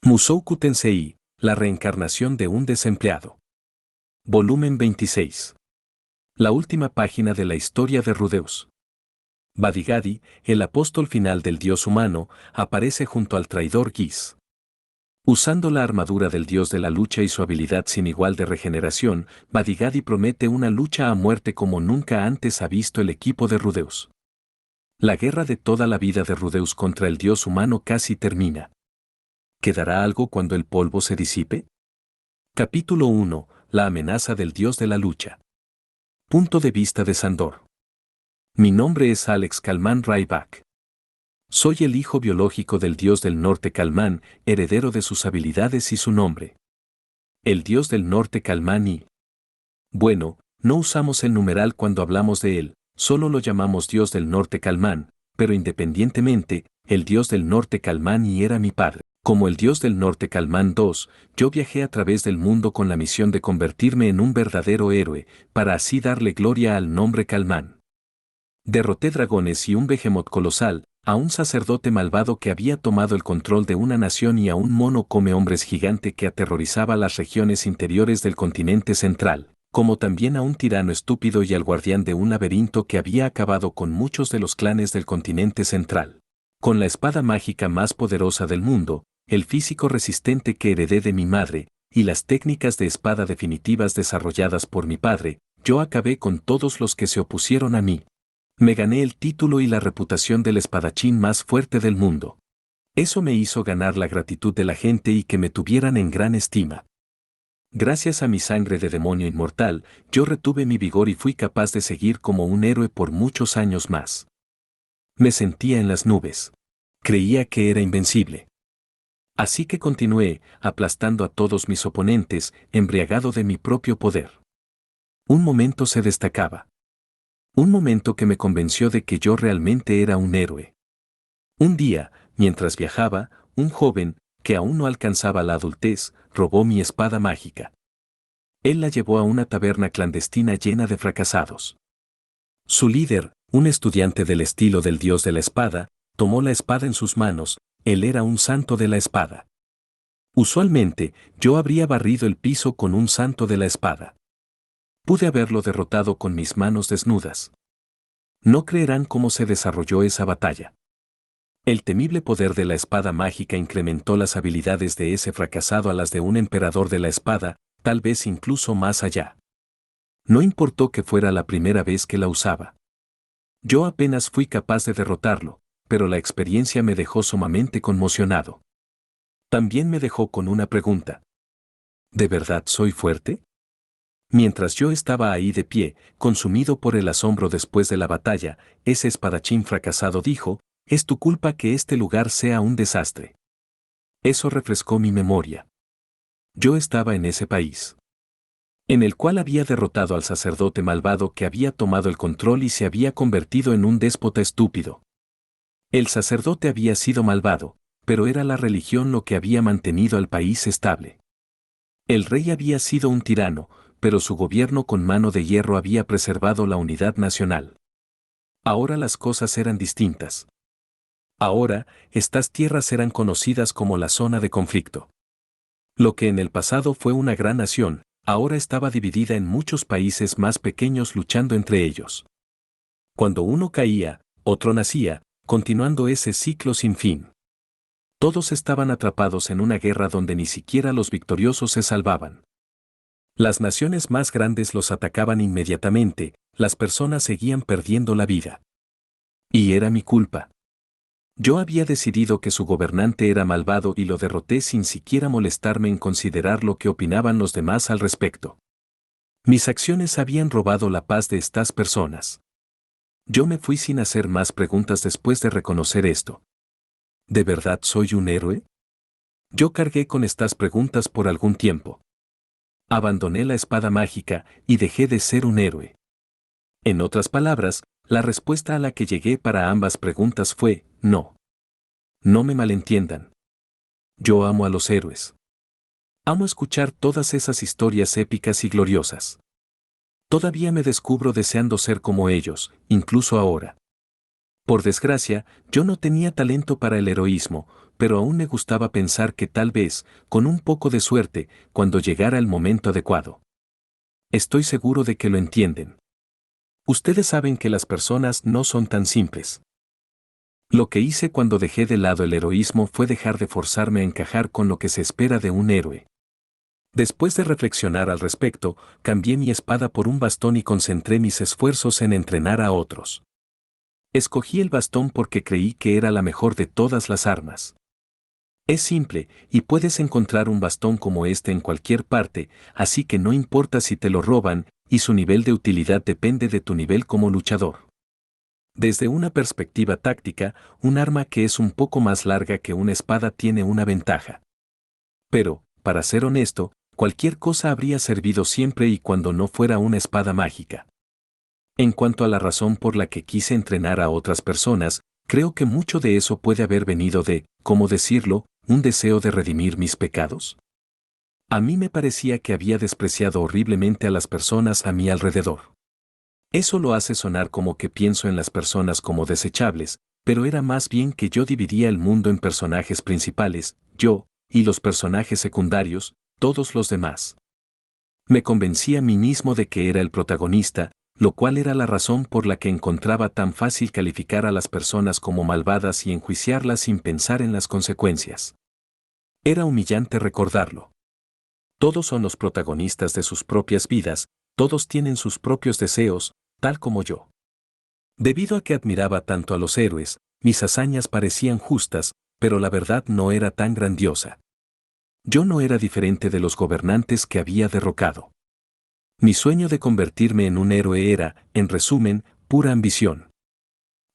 Mushoku Tensei, la reencarnación de un desempleado. Volumen 26. La última página de la historia de Rudeus. Badigadi, el apóstol final del dios humano, aparece junto al traidor Geese. Usando la armadura del dios de la lucha y su habilidad sin igual de regeneración, Badigadi promete una lucha a muerte como nunca antes ha visto el equipo de Rudeus. La guerra de toda la vida de Rudeus contra el dios humano casi termina. ¿Quedará algo cuando el polvo se disipe? Capítulo 1. La amenaza del dios de la lucha. Punto de vista de Sandor. Mi nombre es Alex Kalman Ryback. Soy el hijo biológico del dios del norte Kalman, heredero de sus habilidades y su nombre. El dios del norte Kalman y... Bueno, no usamos el numeral cuando hablamos de él, solo lo llamamos dios del norte Kalman, pero independientemente, el dios del norte Kalman y era mi padre. Como el dios del norte Kalman II, yo viajé a través del mundo con la misión de convertirme en un verdadero héroe, para así darle gloria al nombre Kalman. Derroté dragones y un behemoth colosal, a un sacerdote malvado que había tomado el control de una nación y a un mono come hombres gigante que aterrorizaba las regiones interiores del continente central, como también a un tirano estúpido y al guardián de un laberinto que había acabado con muchos de los clanes del continente central. Con la espada mágica más poderosa del mundo, el físico resistente que heredé de mi madre, y las técnicas de espada definitivas desarrolladas por mi padre, yo acabé con todos los que se opusieron a mí. Me gané el título y la reputación del espadachín más fuerte del mundo. Eso me hizo ganar la gratitud de la gente y que me tuvieran en gran estima. Gracias a mi sangre de demonio inmortal, yo retuve mi vigor y fui capaz de seguir como un héroe por muchos años más. Me sentía en las nubes. Creía que era invencible. Así que continué, aplastando a todos mis oponentes, embriagado de mi propio poder. Un momento se destacaba. Un momento que me convenció de que yo realmente era un héroe. Un día, mientras viajaba, un joven, que aún no alcanzaba la adultez, robó mi espada mágica. Él la llevó a una taberna clandestina llena de fracasados. Su líder, un estudiante del estilo del dios de la espada, tomó la espada en sus manos. Él era un santo de la espada. Usualmente, yo habría barrido el piso con un santo de la espada. Pude haberlo derrotado con mis manos desnudas. No creerán cómo se desarrolló esa batalla. El temible poder de la espada mágica incrementó las habilidades de ese fracasado a las de un emperador de la espada, tal vez incluso más allá. No importó que fuera la primera vez que la usaba. Yo apenas fui capaz de derrotarlo, pero la experiencia me dejó sumamente conmocionado. También me dejó con una pregunta. ¿De verdad soy fuerte? Mientras yo estaba ahí de pie, consumido por el asombro después de la batalla, ese espadachín fracasado dijo, «Es tu culpa que este lugar sea un desastre». Eso refrescó mi memoria. Yo estaba en ese país, en el cual había derrotado al sacerdote malvado que había tomado el control y se había convertido en un déspota estúpido. El sacerdote había sido malvado, pero era la religión lo que había mantenido al país estable. El rey había sido un tirano, pero su gobierno con mano de hierro había preservado la unidad nacional. Ahora las cosas eran distintas. Ahora, estas tierras eran conocidas como la zona de conflicto. Lo que en el pasado fue una gran nación, ahora estaba dividida en muchos países más pequeños luchando entre ellos. Cuando uno caía, otro nacía, continuando ese ciclo sin fin. Todos estaban atrapados en una guerra donde ni siquiera los victoriosos se salvaban. Las naciones más grandes los atacaban inmediatamente, las personas seguían perdiendo la vida. Y era mi culpa. Yo había decidido que su gobernante era malvado y lo derroté sin siquiera molestarme en considerar lo que opinaban los demás al respecto. Mis acciones habían robado la paz de estas personas. Yo me fui sin hacer más preguntas después de reconocer esto. ¿De verdad soy un héroe? Yo cargué con estas preguntas por algún tiempo. Abandoné la espada mágica y dejé de ser un héroe. En otras palabras, la respuesta a la que llegué para ambas preguntas fue, no. No me malentiendan. Yo amo a los héroes. Amo escuchar todas esas historias épicas y gloriosas. Todavía me descubro deseando ser como ellos, incluso ahora. Por desgracia, yo no tenía talento para el heroísmo, pero aún me gustaba pensar que tal vez, con un poco de suerte, cuando llegara el momento adecuado. Estoy seguro de que lo entienden. Ustedes saben que las personas no son tan simples. Lo que hice cuando dejé de lado el heroísmo fue dejar de forzarme a encajar con lo que se espera de un héroe. Después de reflexionar al respecto, cambié mi espada por un bastón y concentré mis esfuerzos en entrenar a otros. Escogí el bastón porque creí que era la mejor de todas las armas. Es simple, y puedes encontrar un bastón como este en cualquier parte, así que no importa si te lo roban, y su nivel de utilidad depende de tu nivel como luchador. Desde una perspectiva táctica, un arma que es un poco más larga que una espada tiene una ventaja. Pero, para ser honesto, cualquier cosa habría servido siempre y cuando no fuera una espada mágica. En cuanto a la razón por la que quise entrenar a otras personas, creo que mucho de eso puede haber venido de, ¿cómo decirlo?, un deseo de redimir mis pecados. A mí me parecía que había despreciado horriblemente a las personas a mi alrededor. Eso lo hace sonar como que pienso en las personas como desechables, pero era más bien que yo dividía el mundo en personajes principales, yo, y los personajes secundarios, todos los demás. Me convencí a mí mismo de que era el protagonista, lo cual era la razón por la que encontraba tan fácil calificar a las personas como malvadas y enjuiciarlas sin pensar en las consecuencias. Era humillante recordarlo. Todos son los protagonistas de sus propias vidas, todos tienen sus propios deseos, tal como yo. Debido a que admiraba tanto a los héroes, mis hazañas parecían justas, pero la verdad no era tan grandiosa. Yo no era diferente de los gobernantes que había derrocado. Mi sueño de convertirme en un héroe era, en resumen, pura ambición.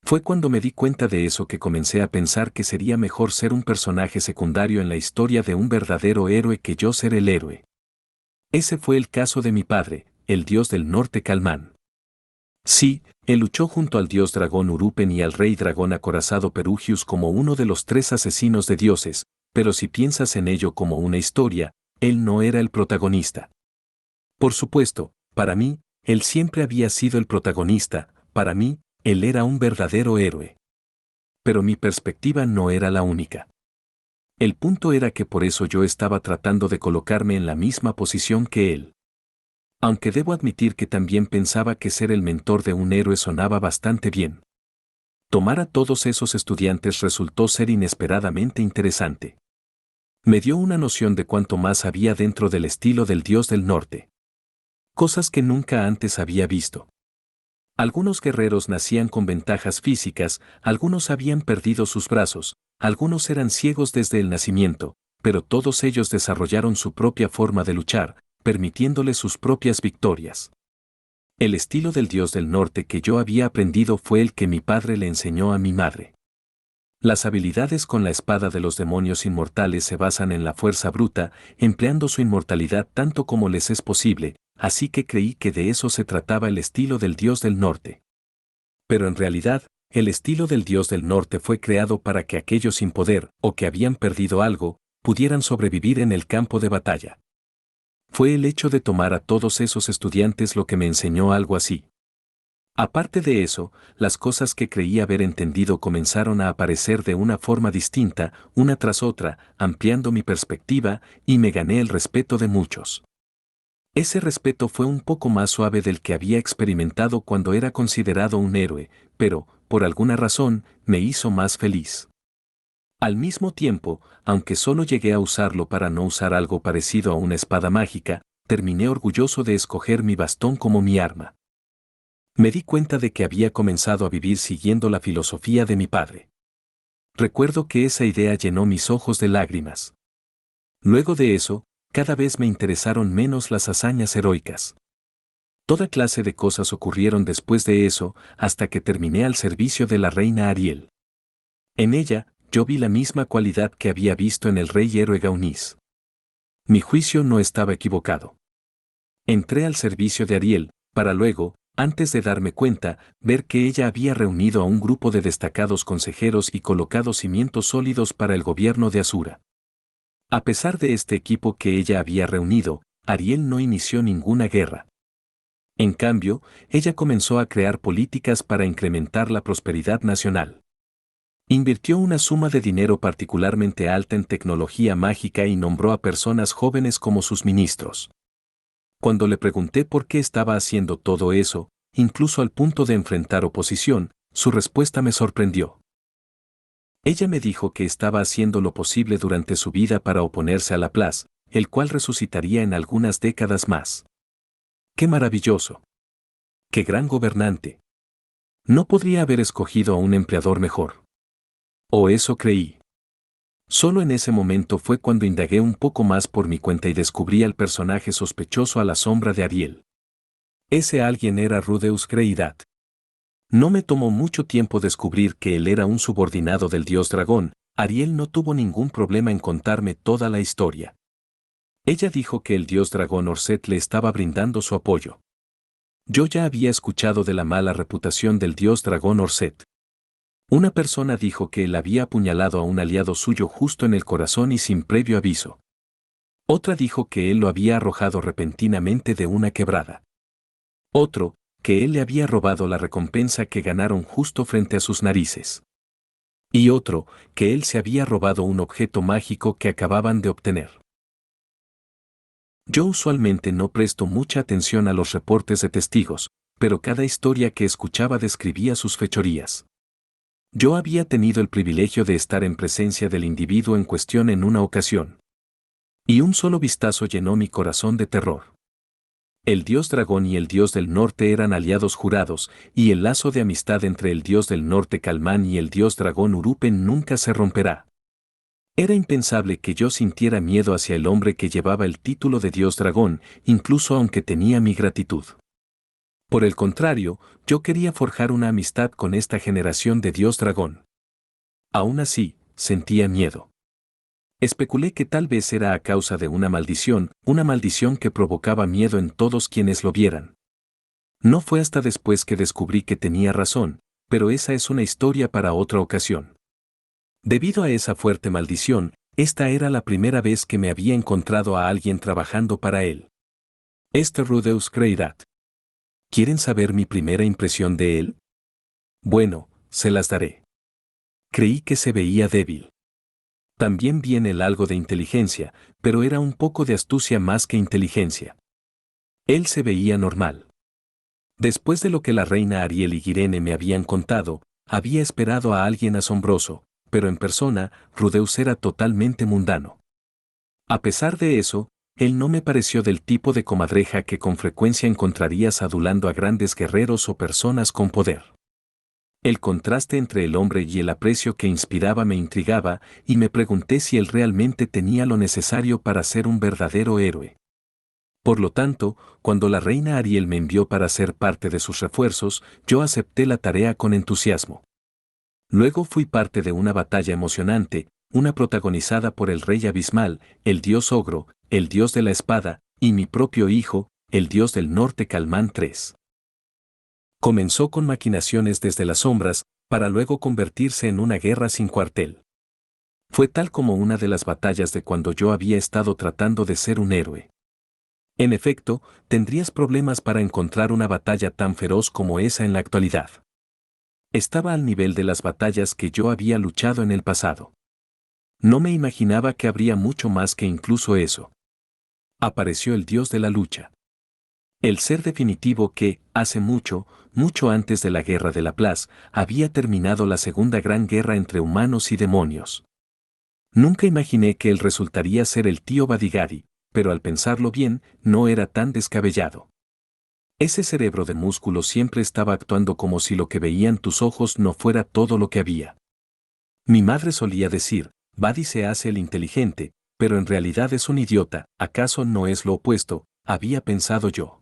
Fue cuando me di cuenta de eso que comencé a pensar que sería mejor ser un personaje secundario en la historia de un verdadero héroe que yo ser el héroe. Ese fue el caso de mi padre, el dios del norte Calmán. Sí, él luchó junto al dios dragón Urupen y al rey dragón acorazado Perugius como uno de los 3 asesinos de dioses, pero si piensas en ello como una historia, él no era el protagonista. Por supuesto, para mí, él siempre había sido el protagonista, para mí, él era un verdadero héroe. Pero mi perspectiva no era la única. El punto era que por eso yo estaba tratando de colocarme en la misma posición que él. Aunque debo admitir que también pensaba que ser el mentor de un héroe sonaba bastante bien. Tomar a todos esos estudiantes resultó ser inesperadamente interesante. Me dio una noción de cuánto más había dentro del estilo del dios del norte. Cosas que nunca antes había visto. Algunos guerreros nacían con ventajas físicas, algunos habían perdido sus brazos, algunos eran ciegos desde el nacimiento, pero todos ellos desarrollaron su propia forma de luchar, permitiéndole sus propias victorias. El estilo del dios del norte que yo había aprendido fue el que mi padre le enseñó a mi madre. Las habilidades con la espada de los demonios inmortales se basan en la fuerza bruta, empleando su inmortalidad tanto como les es posible, así que creí que de eso se trataba el estilo del dios del norte. Pero en realidad, el estilo del dios del norte fue creado para que aquellos sin poder, o que habían perdido algo, pudieran sobrevivir en el campo de batalla. Fue el hecho de tomar a todos esos estudiantes lo que me enseñó algo así. Aparte de eso, las cosas que creí haber entendido comenzaron a aparecer de una forma distinta, una tras otra, ampliando mi perspectiva, y me gané el respeto de muchos. Ese respeto fue un poco más suave del que había experimentado cuando era considerado un héroe, pero, por alguna razón, me hizo más feliz. Al mismo tiempo, aunque solo llegué a usarlo para no usar algo parecido a una espada mágica, terminé orgulloso de escoger mi bastón como mi arma. Me di cuenta de que había comenzado a vivir siguiendo la filosofía de mi padre. Recuerdo que esa idea llenó mis ojos de lágrimas. Luego de eso, cada vez me interesaron menos las hazañas heroicas. Toda clase de cosas ocurrieron después de eso, hasta que terminé al servicio de la reina Ariel. En ella, yo vi la misma cualidad que había visto en el rey héroe Gaunis. Mi juicio no estaba equivocado. Entré al servicio de Ariel, para luego, antes de darme cuenta, ver que ella había reunido a un grupo de destacados consejeros y colocado cimientos sólidos para el gobierno de Asura. A pesar de este equipo que ella había reunido, Ariel no inició ninguna guerra. En cambio, ella comenzó a crear políticas para incrementar la prosperidad nacional. Invirtió una suma de dinero particularmente alta en tecnología mágica y nombró a personas jóvenes como sus ministros. Cuando le pregunté por qué estaba haciendo todo eso, incluso al punto de enfrentar oposición, su respuesta me sorprendió. Ella me dijo que estaba haciendo lo posible durante su vida para oponerse a Laplace, el cual resucitaría en algunas décadas más. ¡Qué maravilloso! ¡Qué gran gobernante! No podría haber escogido a un empleador mejor. O eso creí. Solo en ese momento fue cuando indagué un poco más por mi cuenta y descubrí al personaje sospechoso a la sombra de Ariel. Ese alguien era Rudeus Creidad. No me tomó mucho tiempo descubrir que él era un subordinado del dios dragón. Ariel no tuvo ningún problema en contarme toda la historia. Ella dijo que el dios dragón Orset le estaba brindando su apoyo. Yo ya había escuchado de la mala reputación del dios dragón Orset. Una persona dijo que él había apuñalado a un aliado suyo justo en el corazón y sin previo aviso. Otra dijo que él lo había arrojado repentinamente de una quebrada. Otro, que él le había robado la recompensa que ganaron justo frente a sus narices. Y otro, que él se había robado un objeto mágico que acababan de obtener. Yo usualmente no presto mucha atención a los reportes de testigos, pero cada historia que escuchaba describía sus fechorías. Yo había tenido el privilegio de estar en presencia del individuo en cuestión en una ocasión. Y un solo vistazo llenó mi corazón de terror. El dios dragón y el dios del norte eran aliados jurados, y el lazo de amistad entre el dios del norte Calmán y el dios dragón Urupen nunca se romperá. Era impensable que yo sintiera miedo hacia el hombre que llevaba el título de dios dragón, incluso aunque tenía mi gratitud. Por el contrario, yo quería forjar una amistad con esta generación de dios dragón. Aún así, sentía miedo. Especulé que tal vez era a causa de una maldición que provocaba miedo en todos quienes lo vieran. No fue hasta después que descubrí que tenía razón, pero esa es una historia para otra ocasión. Debido a esa fuerte maldición, esta era la primera vez que me había encontrado a alguien trabajando para él. Rudeus Creidad. ¿Quieren saber mi primera impresión de él? Bueno, se las daré. Creí que se veía débil. También vi en él algo de inteligencia, pero era un poco de astucia más que inteligencia. Él se veía normal. Después de lo que la reina Ariel y Girene me habían contado, había esperado a alguien asombroso, pero en persona, Rudeus era totalmente mundano. A pesar de eso, él no me pareció del tipo de comadreja que con frecuencia encontrarías adulando a grandes guerreros o personas con poder. El contraste entre el hombre y el aprecio que inspiraba me intrigaba, y me pregunté si él realmente tenía lo necesario para ser un verdadero héroe. Por lo tanto, cuando la reina Ariel me envió para ser parte de sus refuerzos, yo acepté la tarea con entusiasmo. Luego fui parte de una batalla emocionante, una protagonizada por el rey abismal, el dios ogro, el dios de la espada, y mi propio hijo, el dios del norte Calmán III. Comenzó con maquinaciones desde las sombras, para luego convertirse en una guerra sin cuartel. Fue tal como una de las batallas de cuando yo había estado tratando de ser un héroe. En efecto, tendrías problemas para encontrar una batalla tan feroz como esa en la actualidad. Estaba al nivel de las batallas que yo había luchado en el pasado. No me imaginaba que habría mucho más que incluso eso. Apareció el dios de la lucha. El ser definitivo que, hace mucho, mucho antes de la guerra de Laplace, había terminado la segunda gran guerra entre humanos y demonios. Nunca imaginé que él resultaría ser el tío Badigadi, pero al pensarlo bien, no era tan descabellado. Ese cerebro de músculo siempre estaba actuando como si lo que veían tus ojos no fuera todo lo que había. Mi madre solía decir, Buddy se hace el inteligente, pero en realidad es un idiota. ¿Acaso no es lo opuesto?, había pensado yo.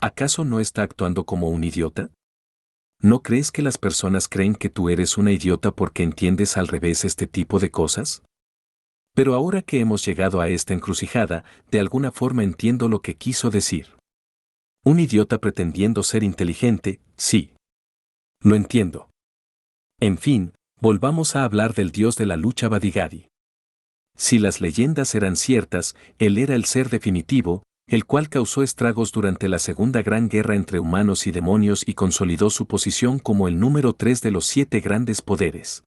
¿Acaso no está actuando como un idiota? ¿No crees que las personas creen que tú eres una idiota porque entiendes al revés este tipo de cosas? Pero ahora que hemos llegado a esta encrucijada, de alguna forma entiendo lo que quiso decir. Un idiota pretendiendo ser inteligente, sí. Lo entiendo. En fin, volvamos a hablar del dios de la lucha Badigadi. Si las leyendas eran ciertas, él era el ser definitivo, el cual causó estragos durante la Segunda Gran Guerra entre humanos y demonios y consolidó su posición como el número 3 de los 7 grandes poderes.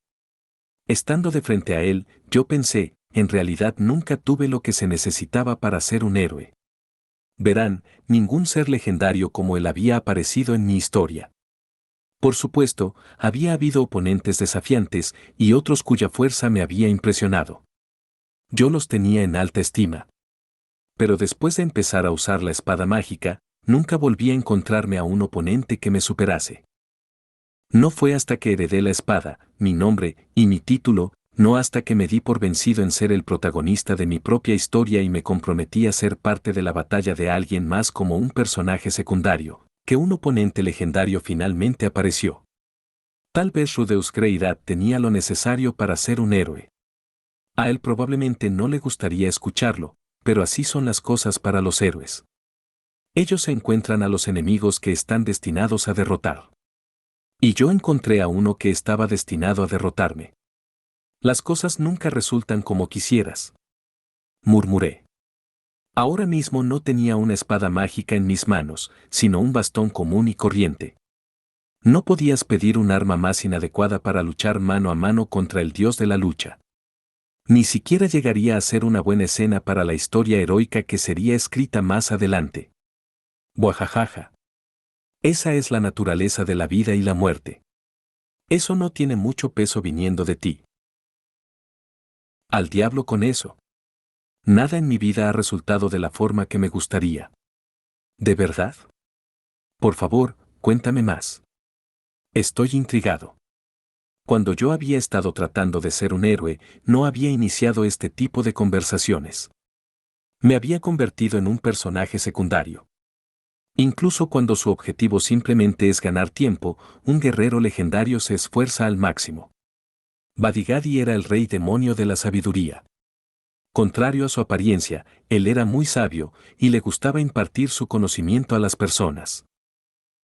Estando de frente a él, yo pensé, en realidad nunca tuve lo que se necesitaba para ser un héroe. Verán, ningún ser legendario como él había aparecido en mi historia. Por supuesto, había habido oponentes desafiantes y otros cuya fuerza me había impresionado. Yo los tenía en alta estima. Pero después de empezar a usar la espada mágica, nunca volví a encontrarme a un oponente que me superase. No fue hasta que heredé la espada, mi nombre y mi título, no hasta que me di por vencido en ser el protagonista de mi propia historia y me comprometí a ser parte de la batalla de alguien más como un personaje secundario, que un oponente legendario finalmente apareció. Tal vez Rudeus Creidad tenía lo necesario para ser un héroe. A él probablemente no le gustaría escucharlo, pero así son las cosas para los héroes. Ellos encuentran a los enemigos que están destinados a derrotar. Y yo encontré a uno que estaba destinado a derrotarme. Las cosas nunca resultan como quisieras. Murmuré. Ahora mismo no tenía una espada mágica en mis manos, sino un bastón común y corriente. No podías pedir un arma más inadecuada para luchar mano a mano contra el dios de la lucha. Ni siquiera llegaría a ser una buena escena para la historia heroica que sería escrita más adelante. Buajajaja. Esa es la naturaleza de la vida y la muerte. Eso no tiene mucho peso viniendo de ti. Al diablo con eso. Nada en mi vida ha resultado de la forma que me gustaría. ¿De verdad? Por favor, cuéntame más. Estoy intrigado. Cuando yo había estado tratando de ser un héroe, no había iniciado este tipo de conversaciones. Me había convertido en un personaje secundario. Incluso cuando su objetivo simplemente es ganar tiempo, un guerrero legendario se esfuerza al máximo. Badigadi era el rey demonio de la sabiduría. Contrario a su apariencia, él era muy sabio y le gustaba impartir su conocimiento a las personas.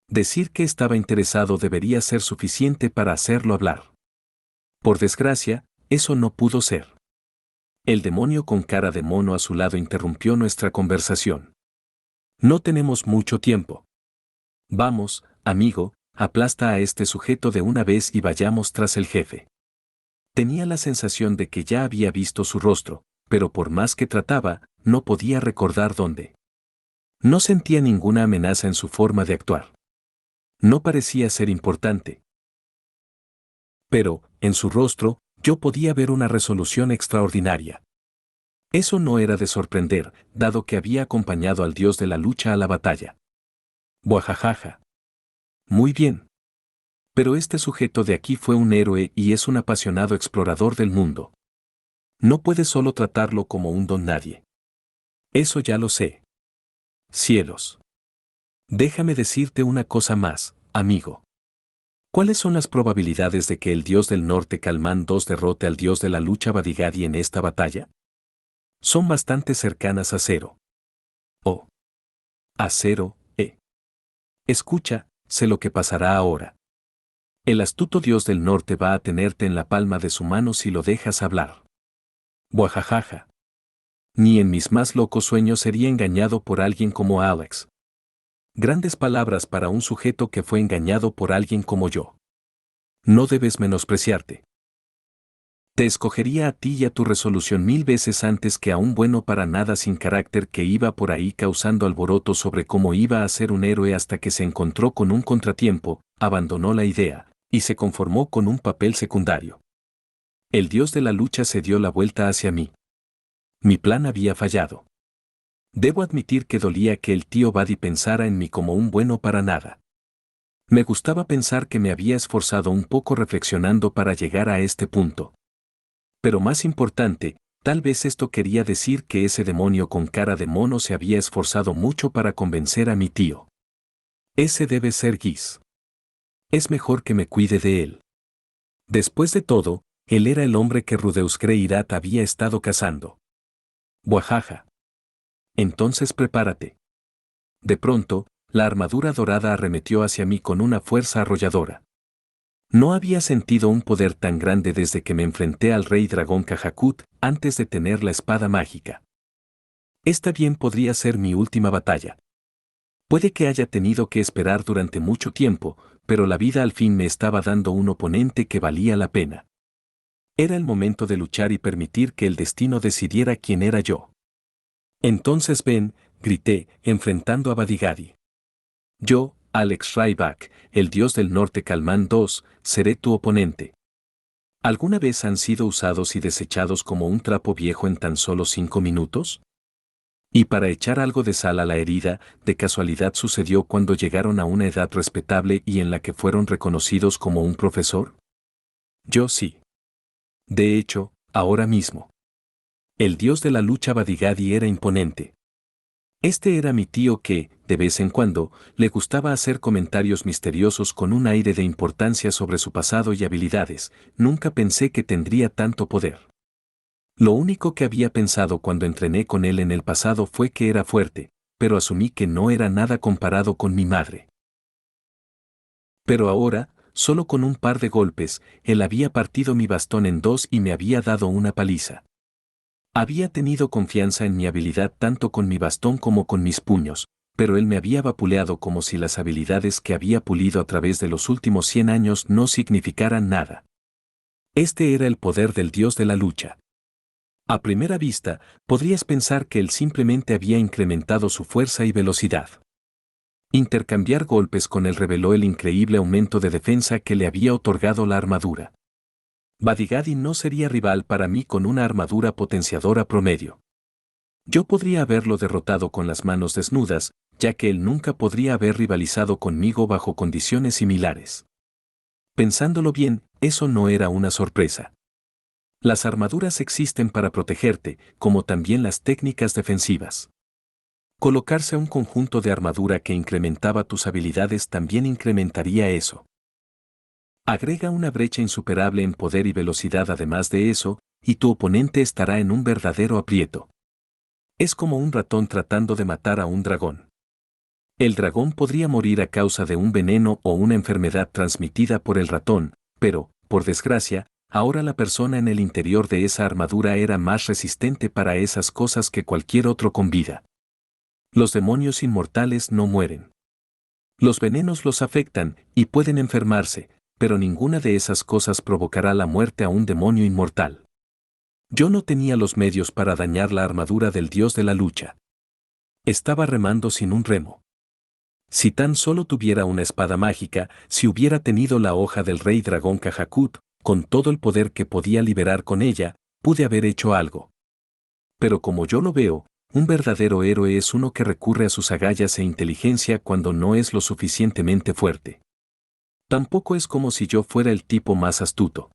Decir que estaba interesado debería ser suficiente para hacerlo hablar. Por desgracia, eso no pudo ser. El demonio con cara de mono a su lado interrumpió nuestra conversación. No tenemos mucho tiempo. Vamos, amigo, aplasta a este sujeto de una vez y vayamos tras el jefe. Tenía la sensación de que ya había visto su rostro, pero por más que trataba, no podía recordar dónde. No sentía ninguna amenaza en su forma de actuar. No parecía ser importante. Pero, en su rostro, yo podía ver una resolución extraordinaria. Eso no era de sorprender, dado que había acompañado al dios de la lucha a la batalla. Buajajaja. Muy bien. Pero este sujeto de aquí fue un héroe y es un apasionado explorador del mundo. No puedes solo tratarlo como un don nadie. Eso ya lo sé. Cielos. Déjame decirte una cosa más, amigo. ¿Cuáles son las probabilidades de que el dios del norte Calmán II derrote al dios de la lucha Badigadi en esta batalla? Son bastante cercanas a cero. Oh. A cero, Escucha, sé lo que pasará ahora. El astuto dios del norte va a tenerte en la palma de su mano si lo dejas hablar. Buajajaja. Ni en mis más locos sueños sería engañado por alguien como Alex. Grandes palabras para un sujeto que fue engañado por alguien como yo. No debes menospreciarte. Te escogería a ti y a tu resolución 1000 veces antes que a un bueno para nada sin carácter que iba por ahí causando alboroto sobre cómo iba a ser un héroe hasta que se encontró con un contratiempo, abandonó la idea, y se conformó con un papel secundario. El dios de la lucha se dio la vuelta hacia mí. Mi plan había fallado. Debo admitir que dolía que el tío Buddy pensara en mí como un bueno para nada. Me gustaba pensar que me había esforzado un poco reflexionando para llegar a este punto. Pero más importante, tal vez esto quería decir que ese demonio con cara de mono se había esforzado mucho para convencer a mi tío. Ese debe ser Giz. Es mejor que me cuide de él. Después de todo, él era el hombre que Rudeus Creidad había estado cazando. Buajaja. Entonces prepárate. De pronto, la armadura dorada arremetió hacia mí con una fuerza arrolladora. No había sentido un poder tan grande desde que me enfrenté al rey dragón Kajakut antes de tener la espada mágica. Esta bien podría ser mi última batalla. Puede que haya tenido que esperar durante mucho tiempo, pero la vida al fin me estaba dando un oponente que valía la pena. Era el momento de luchar y permitir que el destino decidiera quién era yo. Entonces ven, grité, enfrentando a Badigadi. Yo, Alex Ryback, el dios del norte Calmán II, seré tu oponente. ¿Alguna vez han sido usados y desechados como un trapo viejo en tan solo 5 minutos? Y para echar algo de sal a la herida, de casualidad sucedió cuando llegaron a una edad respetable y en la que fueron reconocidos como un profesor. Yo sí. De hecho, ahora mismo. El dios de la lucha Badigadi era imponente. Este era mi tío que, de vez en cuando, le gustaba hacer comentarios misteriosos con un aire de importancia sobre su pasado y habilidades. Nunca pensé que tendría tanto poder. Lo único que había pensado cuando entrené con él en el pasado fue que era fuerte, pero asumí que no era nada comparado con mi madre. Pero ahora, solo con un par de golpes, él había partido mi bastón en dos y me había dado una paliza. Había tenido confianza en mi habilidad tanto con mi bastón como con mis puños, pero él me había vapuleado como si las habilidades que había pulido a través de los últimos 100 años no significaran nada. Este era el poder del dios de la lucha. A primera vista, podrías pensar que él simplemente había incrementado su fuerza y velocidad. Intercambiar golpes con él reveló el increíble aumento de defensa que le había otorgado la armadura. Badigadi no sería rival para mí con una armadura potenciadora promedio. Yo podría haberlo derrotado con las manos desnudas, ya que él nunca podría haber rivalizado conmigo bajo condiciones similares. Pensándolo bien, eso no era una sorpresa. Las armaduras existen para protegerte, como también las técnicas defensivas. Colocarse un conjunto de armadura que incrementaba tus habilidades también incrementaría eso. Agrega una brecha insuperable en poder y velocidad además de eso, y tu oponente estará en un verdadero aprieto. Es como un ratón tratando de matar a un dragón. El dragón podría morir a causa de un veneno o una enfermedad transmitida por el ratón, pero, por desgracia, ahora la persona en el interior de esa armadura era más resistente para esas cosas que cualquier otro con vida. Los demonios inmortales no mueren. Los venenos los afectan y pueden enfermarse, pero ninguna de esas cosas provocará la muerte a un demonio inmortal. Yo no tenía los medios para dañar la armadura del dios de la lucha. Estaba remando sin un remo. Si tan solo tuviera una espada mágica, si hubiera tenido la hoja del rey dragón Kajakut, con todo el poder que podía liberar con ella, pude haber hecho algo. Pero como yo lo veo, un verdadero héroe es uno que recurre a sus agallas e inteligencia cuando no es lo suficientemente fuerte. Tampoco es como si yo fuera el tipo más astuto.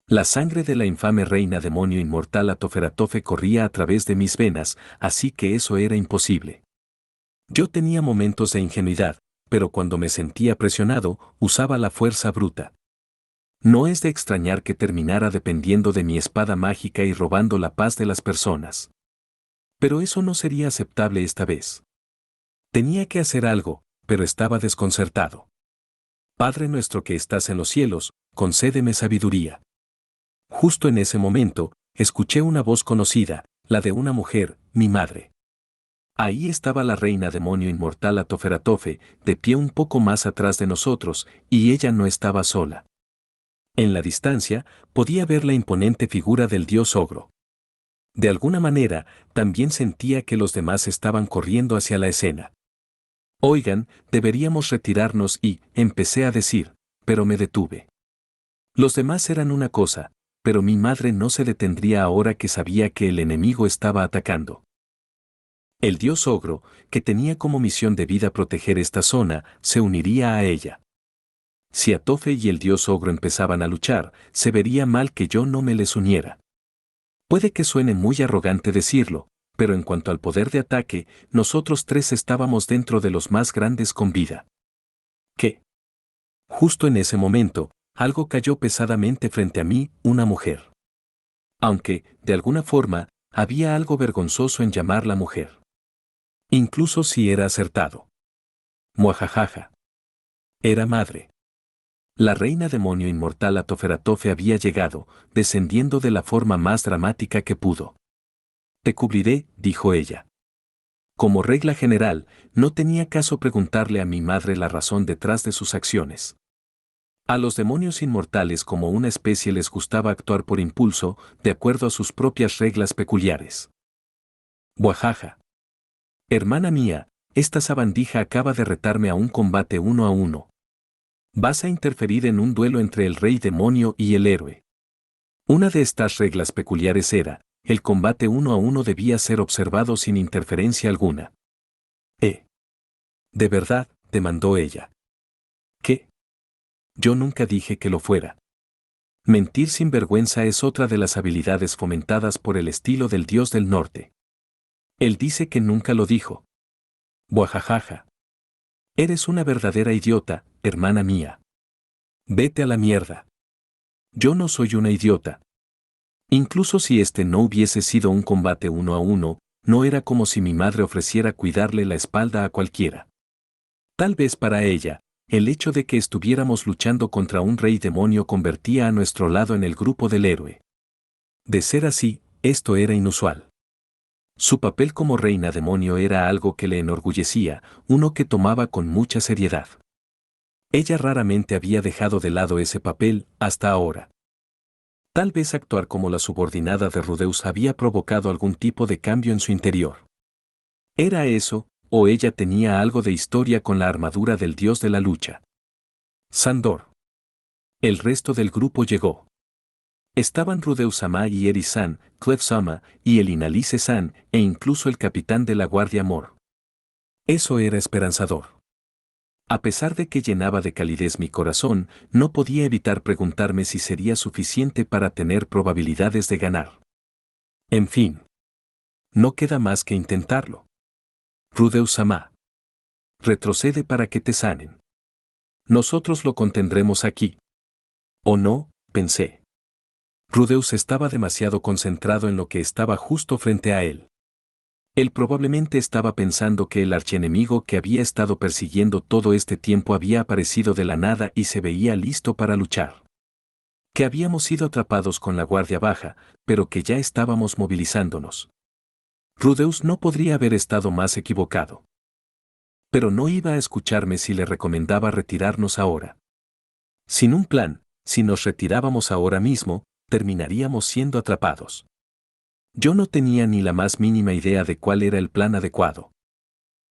La sangre de la infame reina demonio inmortal Atoferatofe corría a través de mis venas, así que eso era imposible. Yo tenía momentos de ingenuidad, pero cuando me sentía presionado, usaba la fuerza bruta. No es de extrañar que terminara dependiendo de mi espada mágica y robando la paz de las personas. Pero eso no sería aceptable esta vez. Tenía que hacer algo, pero estaba desconcertado. Padre nuestro que estás en los cielos, concédeme sabiduría. Justo en ese momento, escuché una voz conocida, la de una mujer, mi madre. Ahí estaba la reina demonio inmortal Atoferatofe, de pie un poco más atrás de nosotros, y ella no estaba sola. En la distancia, podía ver la imponente figura del dios ogro. De alguna manera, también sentía que los demás estaban corriendo hacia la escena. Oigan, deberíamos retirarnos y, empecé a decir, pero me detuve. Los demás eran una cosa, pero mi madre no se detendría ahora que sabía que el enemigo estaba atacando. El dios ogro, que tenía como misión de vida proteger esta zona, se uniría a ella. Si Atofe y el dios ogro empezaban a luchar, se vería mal que yo no me les uniera. Puede que suene muy arrogante decirlo, pero en cuanto al poder de ataque, nosotros tres estábamos dentro de los más grandes con vida. ¿Qué? Justo en ese momento, algo cayó pesadamente frente a mí, una mujer. Aunque, de alguna forma, había algo vergonzoso en llamarla mujer. Incluso si era acertado. Muajajaja. Era madre. La reina demonio inmortal Atoferatofe había llegado, descendiendo de la forma más dramática que pudo. Te cubriré, dijo ella. Como regla general, no tenía caso preguntarle a mi madre la razón detrás de sus acciones. A los demonios inmortales como una especie les gustaba actuar por impulso, de acuerdo a sus propias reglas peculiares. Buajaja. Hermana mía, esta sabandija acaba de retarme a un combate 1-1. Vas a interferir en un duelo entre el rey demonio y el héroe. Una de estas reglas peculiares era, el combate 1-1 debía ser observado sin interferencia alguna. ¿De verdad?, demandó ella. ¿Qué? Yo nunca dije que lo fuera. Mentir sin vergüenza es otra de las habilidades fomentadas por el estilo del dios del norte. Él dice que nunca lo dijo. Buajajaja. Eres una verdadera idiota, hermana mía. Vete a la mierda. Yo no soy una idiota. Incluso si este no hubiese sido un combate 1-1, no era como si mi madre ofreciera cuidarle la espalda a cualquiera. Tal vez para ella, el hecho de que estuviéramos luchando contra un rey demonio convertía a nuestro lado en el grupo del héroe. De ser así, esto era inusual. Su papel como reina demonio era algo que le enorgullecía, uno que tomaba con mucha seriedad. Ella raramente había dejado de lado ese papel, hasta ahora. Tal vez actuar como la subordinada de Rudeus había provocado algún tipo de cambio en su interior. ¿Era eso, o ella tenía algo de historia con la armadura del dios de la lucha? Sandor. El resto del grupo llegó. Estaban Rudeus-sama y Eri-san, Clef-sama y el Inalice-san, e incluso el capitán de la Guardia Mor. Eso era esperanzador. A pesar de que llenaba de calidez mi corazón, no podía evitar preguntarme si sería suficiente para tener probabilidades de ganar. En fin. No queda más que intentarlo. Rudeus-sama. Retrocede para que te sanen. Nosotros lo contendremos aquí. ¿O no?, pensé. Rudeus estaba demasiado concentrado en lo que estaba justo frente a él. Él probablemente estaba pensando que el archienemigo que había estado persiguiendo todo este tiempo había aparecido de la nada y se veía listo para luchar. Que habíamos sido atrapados con la guardia baja, pero que ya estábamos movilizándonos. Rudeus no podría haber estado más equivocado. Pero no iba a escucharme si le recomendaba retirarnos ahora. Sin un plan, si nos retirábamos ahora mismo, terminaríamos siendo atrapados. Yo no tenía ni la más mínima idea de cuál era el plan adecuado.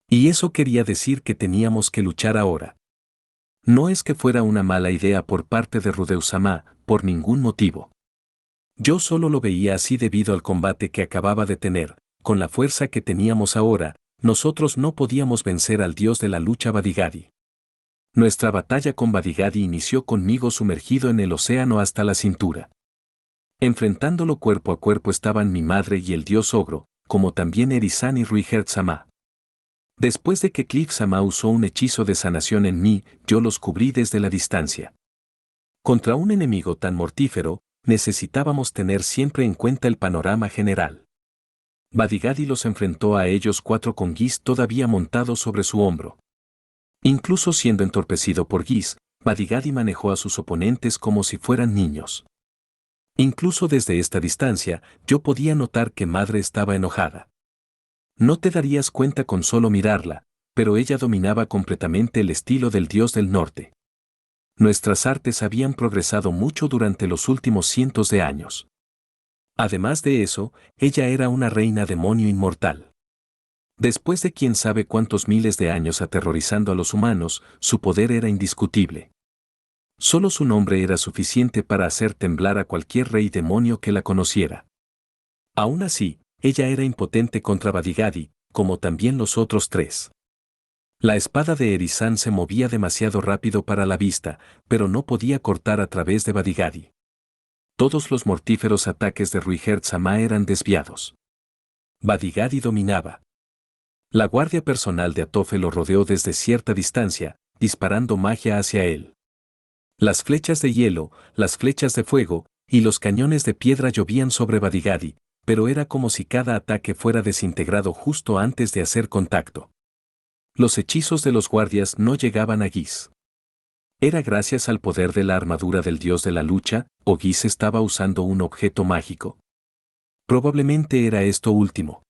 Y eso quería decir que teníamos que luchar ahora. No es que fuera una mala idea por parte de Rudeus-sama, por ningún motivo. Yo solo lo veía así debido al combate que acababa de tener. Con la fuerza que teníamos ahora, nosotros no podíamos vencer al dios de la lucha Badigadi. Nuestra batalla con Badigadi inició conmigo sumergido en el océano hasta la cintura. Enfrentándolo cuerpo a cuerpo estaban mi madre y el dios ogro, como también Eri-san y Ruigerd-sama. Después de que Cliff-sama usó un hechizo de sanación en mí, yo los cubrí desde la distancia. Contra un enemigo tan mortífero, necesitábamos tener siempre en cuenta el panorama general. Badigadi los enfrentó a ellos cuatro con Giz todavía montado sobre su hombro. Incluso siendo entorpecido por Giz, Badigadi manejó a sus oponentes como si fueran niños. Incluso desde esta distancia, yo podía notar que madre estaba enojada. No te darías cuenta con solo mirarla, pero ella dominaba completamente el estilo del dios del norte. Nuestras artes habían progresado mucho durante los últimos cientos de años. Además de eso, ella era una reina demonio inmortal. Después de quién sabe cuántos miles de años aterrorizando a los humanos, su poder era indiscutible. Solo su nombre era suficiente para hacer temblar a cualquier rey demonio que la conociera. Aún así, ella era impotente contra Badigadi, como también los otros tres. La espada de Eri-san se movía demasiado rápido para la vista, pero no podía cortar a través de Badigadi. Todos los mortíferos ataques de Ruigerd-sama eran desviados. Badigadi dominaba. La guardia personal de Atofe lo rodeó desde cierta distancia, disparando magia hacia él. Las flechas de hielo, las flechas de fuego, y los cañones de piedra llovían sobre Badigadi, pero era como si cada ataque fuera desintegrado justo antes de hacer contacto. Los hechizos de los guardias no llegaban a Giz. ¿Era gracias al poder de la armadura del dios de la lucha, o Giz estaba usando un objeto mágico? Probablemente era esto último.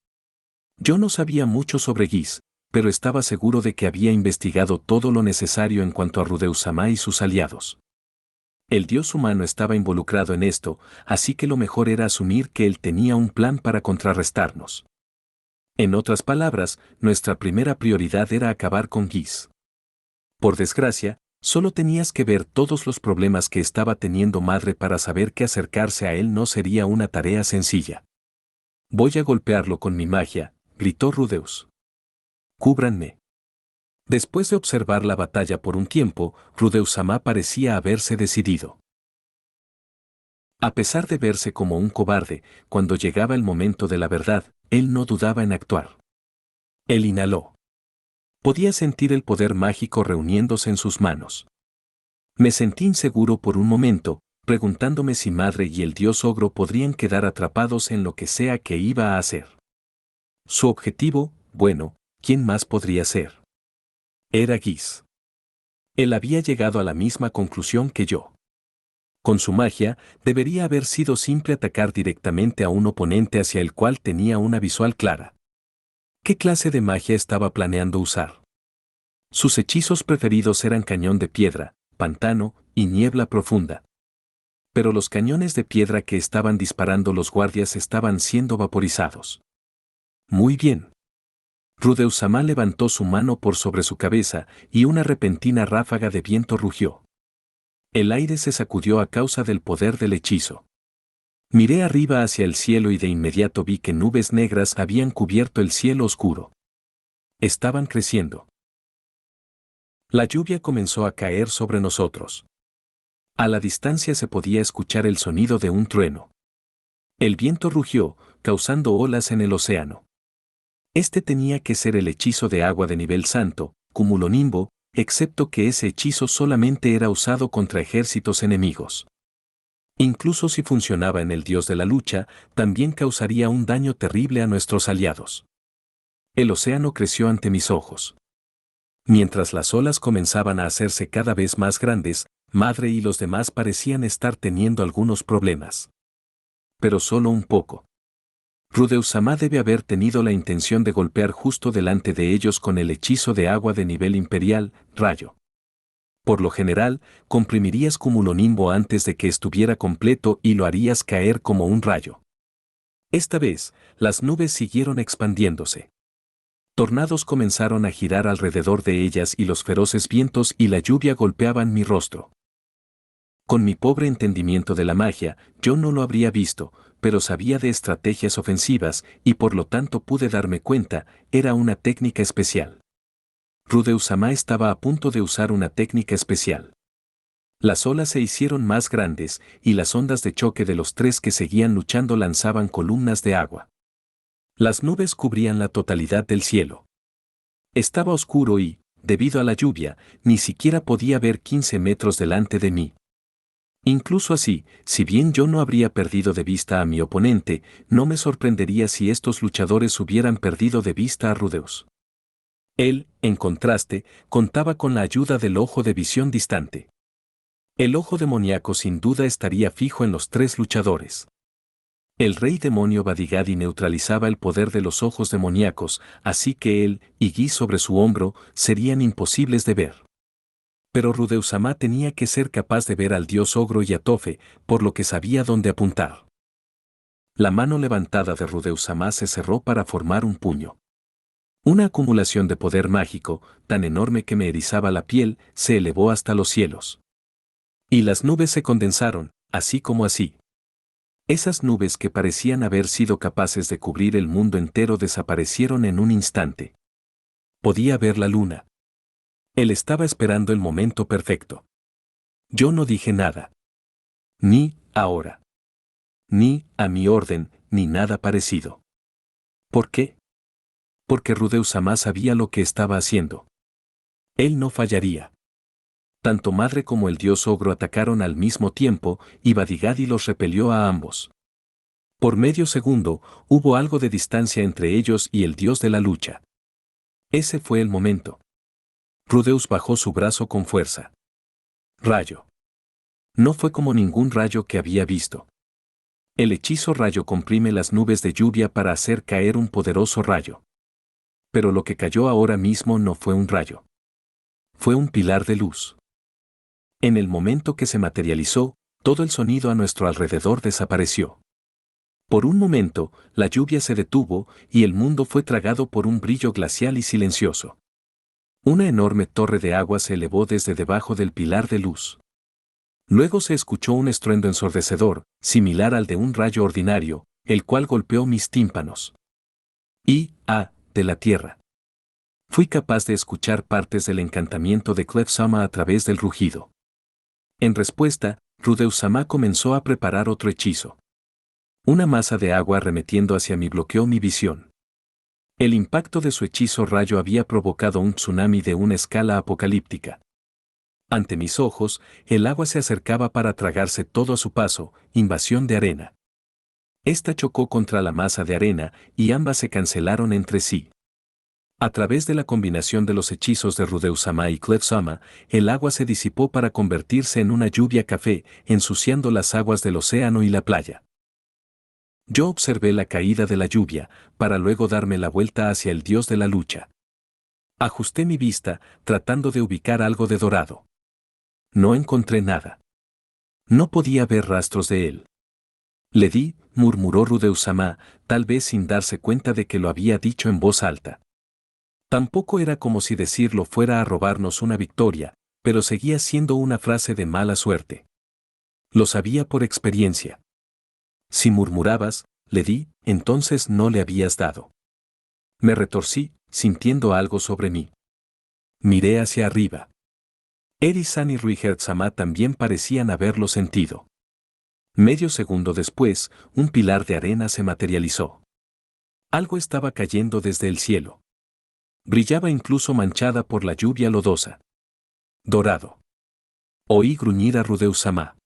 Yo no sabía mucho sobre Giz, pero estaba seguro de que había investigado todo lo necesario en cuanto a Rudeus-sama y sus aliados. El dios humano estaba involucrado en esto, así que lo mejor era asumir que él tenía un plan para contrarrestarnos. En otras palabras, nuestra primera prioridad era acabar con Giz. Por desgracia, solo tenías que ver todos los problemas que estaba teniendo Madre para saber que acercarse a él no sería una tarea sencilla. Voy a golpearlo con mi magia, gritó Rudeus. Cúbranme. Después de observar la batalla por un tiempo, Rudeus-sama parecía haberse decidido. A pesar de verse como un cobarde, cuando llegaba el momento de la verdad, él no dudaba en actuar. Él inhaló. Podía sentir el poder mágico reuniéndose en sus manos. Me sentí inseguro por un momento, preguntándome si Madre y el dios ogro podrían quedar atrapados en lo que sea que iba a hacer. Su objetivo, bueno, ¿quién más podría ser? Era Giz. Él había llegado a la misma conclusión que yo. Con su magia, debería haber sido simple atacar directamente a un oponente hacia el cual tenía una visual clara. ¿Qué clase de magia estaba planeando usar? Sus hechizos preferidos eran cañón de piedra, pantano y niebla profunda. Pero los cañones de piedra que estaban disparando los guardias estaban siendo vaporizados. Muy bien. Rudeus-sama levantó su mano por sobre su cabeza y una repentina ráfaga de viento rugió. El aire se sacudió a causa del poder del hechizo. Miré arriba hacia el cielo y de inmediato vi que nubes negras habían cubierto el cielo oscuro. Estaban creciendo. La lluvia comenzó a caer sobre nosotros. A la distancia se podía escuchar el sonido de un trueno. El viento rugió, causando olas en el océano. Este tenía que ser el hechizo de agua de nivel santo, cumulonimbo, excepto que ese hechizo solamente era usado contra ejércitos enemigos. Incluso si funcionaba en el dios de la lucha, también causaría un daño terrible a nuestros aliados. El océano creció ante mis ojos. Mientras las olas comenzaban a hacerse cada vez más grandes, Madre y los demás parecían estar teniendo algunos problemas. Pero solo un poco. Rudeus-sama debe haber tenido la intención de golpear justo delante de ellos con el hechizo de agua de nivel imperial, rayo. Por lo general, comprimirías cumulonimbo antes de que estuviera completo y lo harías caer como un rayo. Esta vez, las nubes siguieron expandiéndose. Tornados comenzaron a girar alrededor de ellas y los feroces vientos y la lluvia golpeaban mi rostro. Con mi pobre entendimiento de la magia, yo no lo habría visto, pero sabía de estrategias ofensivas y por lo tanto pude darme cuenta, era una técnica especial. Rudeus-sama estaba a punto de usar una técnica especial. Las olas se hicieron más grandes y las ondas de choque de los tres que seguían luchando lanzaban columnas de agua. Las nubes cubrían la totalidad del cielo. Estaba oscuro y, debido a la lluvia, ni siquiera podía ver 15 metros delante de mí. Incluso así, si bien yo no habría perdido de vista a mi oponente, no me sorprendería si estos luchadores hubieran perdido de vista a Rudeus. Él, en contraste, contaba con la ayuda del ojo de visión distante. El ojo demoníaco sin duda estaría fijo en los tres luchadores. El rey demonio Badigadi neutralizaba el poder de los ojos demoníacos, así que él y Giz sobre su hombro serían imposibles de ver. Pero Rudeus-sama tenía que ser capaz de ver al dios ogro y a Toph, por lo que sabía dónde apuntar. La mano levantada de Rudeus-sama se cerró para formar un puño. Una acumulación de poder mágico, tan enorme que me erizaba la piel, se elevó hasta los cielos. Y las nubes se condensaron, así como así. Esas nubes que parecían haber sido capaces de cubrir el mundo entero desaparecieron en un instante. Podía ver la luna. Él estaba esperando el momento perfecto. Yo no dije nada. Ni, ahora. Ni, a mi orden, ni nada parecido. ¿Por qué? Porque Rudeus-sama sabía lo que estaba haciendo. Él no fallaría. Tanto Madre como el dios ogro atacaron al mismo tiempo y Badigadi los repelió a ambos. Por medio segundo, hubo algo de distancia entre ellos y el dios de la lucha. Ese fue el momento. Rudeus bajó su brazo con fuerza. Rayo. No fue como ningún rayo que había visto. El hechizo rayo comprime las nubes de lluvia para hacer caer un poderoso rayo. Pero lo que cayó ahora mismo no fue un rayo. Fue un pilar de luz. En el momento que se materializó, todo el sonido a nuestro alrededor desapareció. Por un momento, la lluvia se detuvo y el mundo fue tragado por un brillo glacial y silencioso. Una enorme torre de agua se elevó desde debajo del pilar de luz. Luego se escuchó un estruendo ensordecedor, similar al de un rayo ordinario, el cual golpeó mis tímpanos. De la tierra. Fui capaz de escuchar partes del encantamiento de Clef-Sama a través del rugido. En respuesta, Rudeus-sama comenzó a preparar otro hechizo. Una masa de agua arremetiendo hacia mí bloqueó mi visión. El impacto de su hechizo rayo había provocado un tsunami de una escala apocalíptica. Ante mis ojos, el agua se acercaba para tragarse todo a su paso, invasión de arena. Esta chocó contra la masa de arena y ambas se cancelaron entre sí. A través de la combinación de los hechizos de Rudeus-sama y Clef-sama, el agua se disipó para convertirse en una lluvia café, ensuciando las aguas del océano y la playa. Yo observé la caída de la lluvia, para luego darme la vuelta hacia el dios de la lucha. Ajusté mi vista, tratando de ubicar algo de dorado. No encontré nada. No podía ver rastros de él. Le di, murmuró Rudeus-sama, tal vez sin darse cuenta de que lo había dicho en voz alta. Tampoco era como si decirlo fuera a robarnos una victoria, pero seguía siendo una frase de mala suerte. Lo sabía por experiencia. Si murmurabas, le di, entonces no le habías dado. Me retorcí, sintiendo algo sobre mí. Miré hacia arriba. Eri-san y Ruiger-sama también parecían haberlo sentido. Medio segundo después, un pilar de arena se materializó. Algo estaba cayendo desde el cielo. Brillaba incluso manchada por la lluvia lodosa. Dorado. Oí gruñir a Rudeus-sama.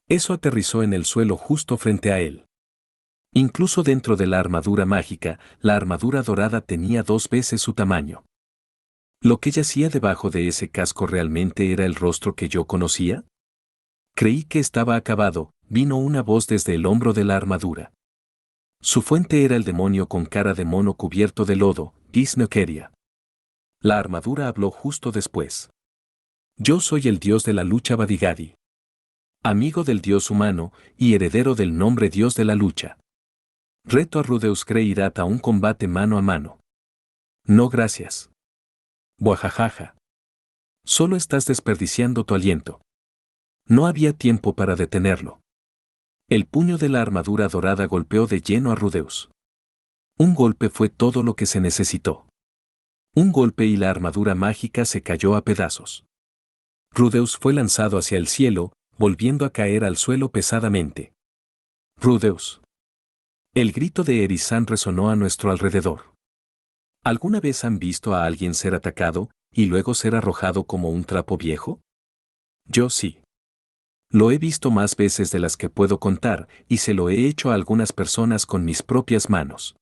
Eso aterrizó en el suelo justo frente a él. Incluso dentro de la armadura mágica, la armadura dorada tenía 2 veces su tamaño. ¿Lo que yacía debajo de ese casco realmente era el rostro que yo conocía? Creí que estaba acabado, vino una voz desde el hombro de la armadura. Su fuente era el demonio con cara de mono cubierto de lodo, Giznokeria. La armadura habló justo después. Yo soy el dios de la lucha Badigadi. Amigo del dios humano y heredero del nombre dios de la lucha. Reto a Rudeus Kreirat a un combate mano a mano. No gracias. Buajajaja. Solo estás desperdiciando tu aliento. No había tiempo para detenerlo. El puño de la armadura dorada golpeó de lleno a Rudeus. Un golpe fue todo lo que se necesitó. Un golpe y la armadura mágica se cayó a pedazos. Rudeus fue lanzado hacia el cielo, volviendo a caer al suelo pesadamente. Rudeus. El grito de Eri-san resonó a nuestro alrededor. ¿Alguna vez han visto a alguien ser atacado y luego ser arrojado como un trapo viejo? Yo sí. Lo he visto más veces de las que puedo contar y se lo he hecho a algunas personas con mis propias manos.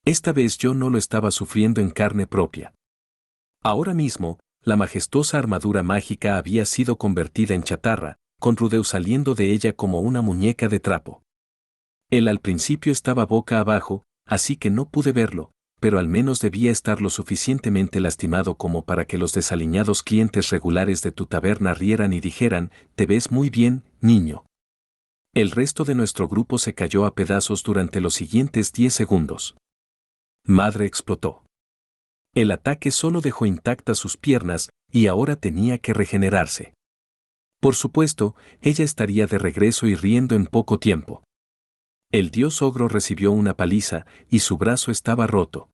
Esta vez yo no lo estaba sufriendo en carne propia. Ahora mismo, la majestuosa armadura mágica había sido convertida en chatarra, con Rudeus saliendo de ella como una muñeca de trapo. Él al principio estaba boca abajo, así que no pude verlo, pero al menos debía estar lo suficientemente lastimado como para que los desaliñados clientes regulares de tu taberna rieran y dijeran, «Te ves muy bien, niño». El resto de nuestro grupo se cayó a pedazos durante los siguientes 10 segundos. Madre explotó. El ataque solo dejó intactas sus piernas y ahora tenía que regenerarse. Por supuesto, ella estaría de regreso y riendo en poco tiempo. El dios ogro recibió una paliza y su brazo estaba roto.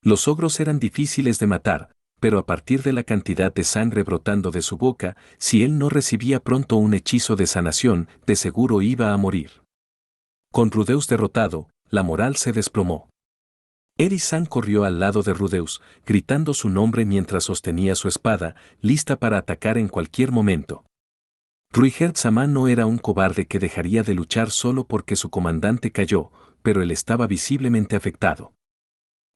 Los ogros eran difíciles de matar, pero a partir de la cantidad de sangre brotando de su boca, si él no recibía pronto un hechizo de sanación, de seguro iba a morir. Con Rudeus derrotado, la moral se desplomó. Eri-san corrió al lado de Rudeus, gritando su nombre mientras sostenía su espada, lista para atacar en cualquier momento. Ruiger-sama no era un cobarde que dejaría de luchar solo porque su comandante cayó, pero él estaba visiblemente afectado.